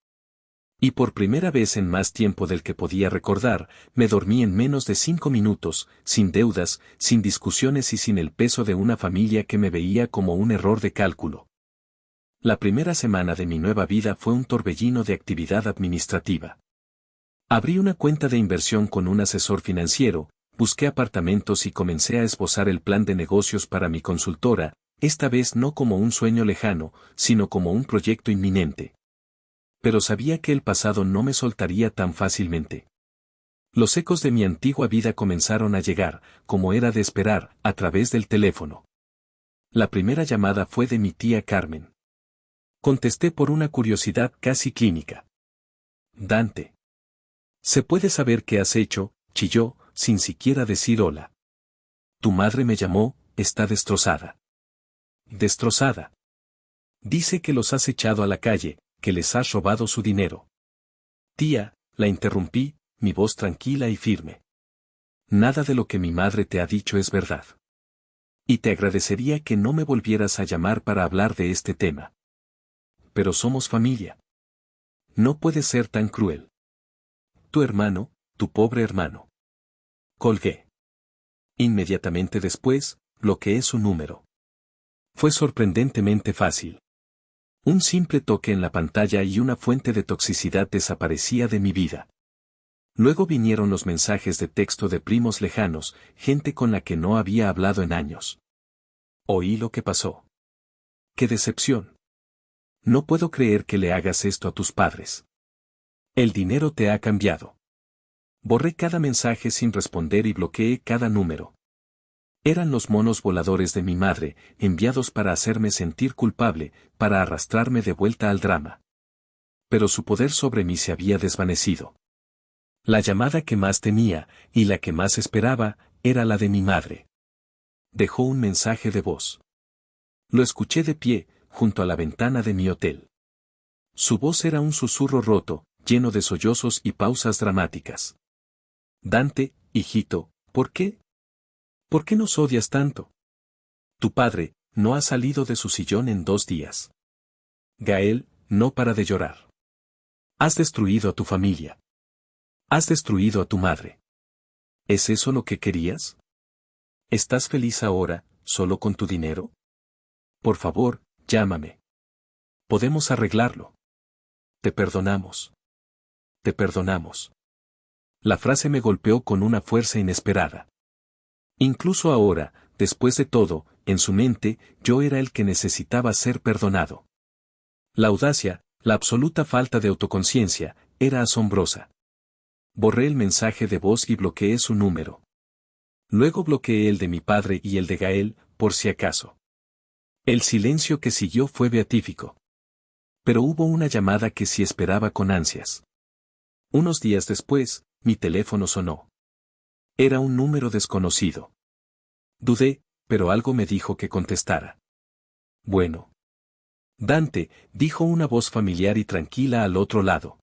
Y por primera vez en más tiempo del que podía recordar, me dormí en menos de 5 minutos, sin deudas, sin discusiones y sin el peso de una familia que me veía como un error de cálculo. La primera semana de mi nueva vida fue un torbellino de actividad administrativa. Abrí una cuenta de inversión con un asesor financiero, busqué apartamentos y comencé a esbozar el plan de negocios para mi consultora, esta vez no como un sueño lejano, sino como un proyecto inminente. Pero sabía que el pasado no me soltaría tan fácilmente. Los ecos de mi antigua vida comenzaron a llegar, como era de esperar, a través del teléfono. La primera llamada fue de mi tía Carmen. Contesté por una curiosidad casi clínica. Dante. ¿Se puede saber qué has hecho?, chilló, sin siquiera decir hola. Tu madre me llamó, está destrozada. Destrozada. Dice que los has echado a la calle, que les has robado su dinero. Tía, la interrumpí, mi voz tranquila y firme. Nada de lo que mi madre te ha dicho es verdad. Y te agradecería que no me volvieras a llamar para hablar de este tema. Pero somos familia. No puedes ser tan cruel. Tu hermano, tu pobre hermano. Colgué. Inmediatamente después, bloqueé su número. Fue sorprendentemente fácil. Un simple toque en la pantalla y una fuente de toxicidad desaparecía de mi vida. Luego vinieron los mensajes de texto de primos lejanos, gente con la que no había hablado en años. Oí lo que pasó. ¡Qué decepción! No puedo creer que le hagas esto a tus padres. El dinero te ha cambiado. Borré cada mensaje sin responder y bloqueé cada número. Eran los monos voladores de mi madre, enviados para hacerme sentir culpable, para arrastrarme de vuelta al drama. Pero su poder sobre mí se había desvanecido. La llamada que más temía, y la que más esperaba, era la de mi madre. Dejó un mensaje de voz. Lo escuché de pie, junto a la ventana de mi hotel. Su voz era un susurro roto, lleno de sollozos y pausas dramáticas. Dante, hijito, ¿por qué? ¿Por qué nos odias tanto? Tu padre, no ha salido de su sillón en 2 días. Gael, no para de llorar. Has destruido a tu familia. Has destruido a tu madre. ¿Es eso lo que querías? ¿Estás feliz ahora, solo con tu dinero? Por favor, llámame. Podemos arreglarlo. Te perdonamos. Te perdonamos. La frase me golpeó con una fuerza inesperada. Incluso ahora, después de todo, en su mente, yo era el que necesitaba ser perdonado. La audacia, la absoluta falta de autoconciencia, era asombrosa. Borré el mensaje de voz y bloqueé su número. Luego bloqueé el de mi padre y el de Gael, por si acaso. El silencio que siguió fue beatífico. Pero hubo una llamada que sí esperaba con ansias. Unos días después, mi teléfono sonó. Era un número desconocido. Dudé, pero algo me dijo que contestara. Bueno. Dante, dijo una voz familiar y tranquila al otro lado.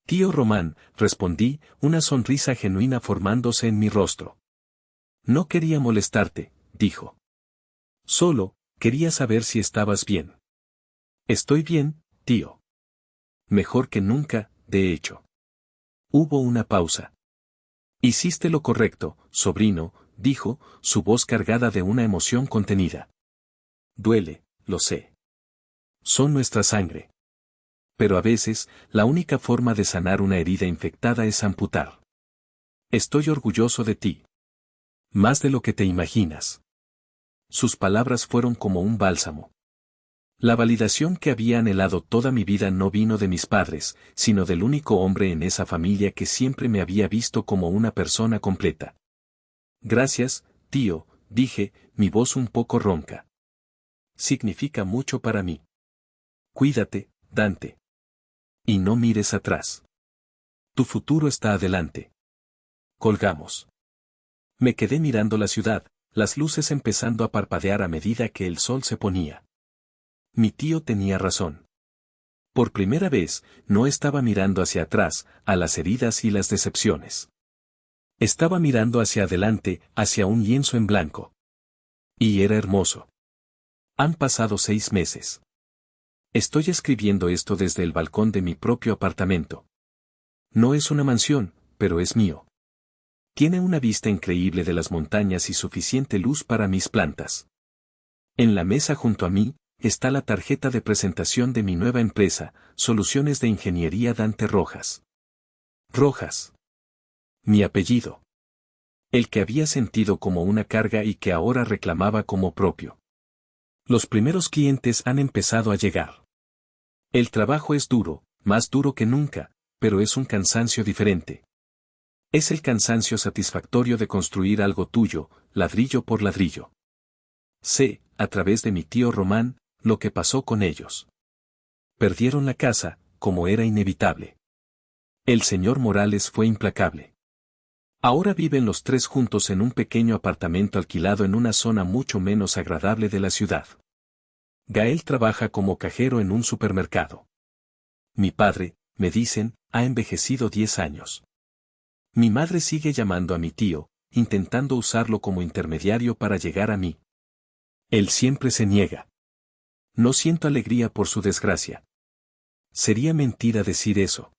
Tío Román, respondí, una sonrisa genuina formándose en mi rostro. No quería molestarte, dijo. Solo, quería saber si estabas bien. Estoy bien, tío. Mejor que nunca, de hecho. Hubo una pausa. Hiciste lo correcto, sobrino, dijo, su voz cargada de una emoción contenida. Duele, lo sé. Son nuestra sangre. Pero a veces, la única forma de sanar una herida infectada es amputar. Estoy orgulloso de ti. Más de lo que te imaginas. Sus palabras fueron como un bálsamo. La validación que había anhelado toda mi vida no vino de mis padres, sino del único hombre en esa familia que siempre me había visto como una persona completa. Gracias, tío, dije, mi voz un poco ronca. Significa mucho para mí. Cuídate, Dante. Y no mires atrás. Tu futuro está adelante. Colgamos. Me quedé mirando la ciudad, las luces empezando a parpadear a medida que el sol se ponía. Mi tío tenía razón. Por primera vez, no estaba mirando hacia atrás, a las heridas y las decepciones. Estaba mirando hacia adelante, hacia un lienzo en blanco. Y era hermoso. Han pasado 6 meses. Estoy escribiendo esto desde el balcón de mi propio apartamento. No es una mansión, pero es mío. Tiene una vista increíble de las montañas y suficiente luz para mis plantas. En la mesa junto a mí, está la tarjeta de presentación de mi nueva empresa, Soluciones de Ingeniería Dante Rojas. Rojas. Mi apellido. El que había sentido como una carga y que ahora reclamaba como propio. Los primeros clientes han empezado a llegar. El trabajo es duro, más duro que nunca, pero es un cansancio diferente. Es el cansancio satisfactorio de construir algo tuyo, ladrillo por ladrillo. Sé, a través de mi tío Román, lo que pasó con ellos. Perdieron la casa, como era inevitable. El señor Morales fue implacable. Ahora viven los 3 juntos en un pequeño apartamento alquilado en una zona mucho menos agradable de la ciudad. Gael trabaja como cajero en un supermercado. Mi padre, me dicen, ha envejecido 10 años. Mi madre sigue llamando a mi tío, intentando usarlo como intermediario para llegar a mí. Él siempre se niega. No siento alegría por su desgracia. Sería mentira decir eso.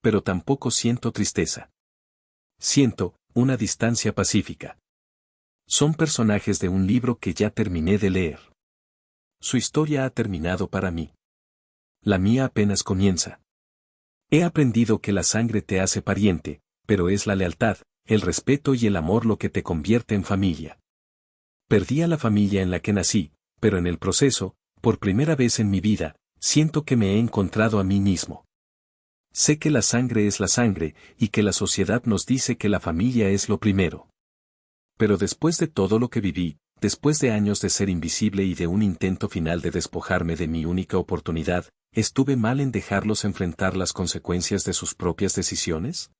Pero tampoco siento tristeza. Siento una distancia pacífica. Son personajes de un libro que ya terminé de leer. Su historia ha terminado para mí. La mía apenas comienza. He aprendido que la sangre te hace pariente, pero es la lealtad, el respeto y el amor lo que te convierte en familia. Perdí a la familia en la que nací, pero en el proceso, por primera vez en mi vida, siento que me he encontrado a mí mismo. Sé que la sangre es la sangre, y que la sociedad nos dice que la familia es lo primero. Pero después de todo lo que viví, después de años de ser invisible y de un intento final de despojarme de mi única oportunidad, ¿estuve mal en dejarlos enfrentar las consecuencias de sus propias decisiones?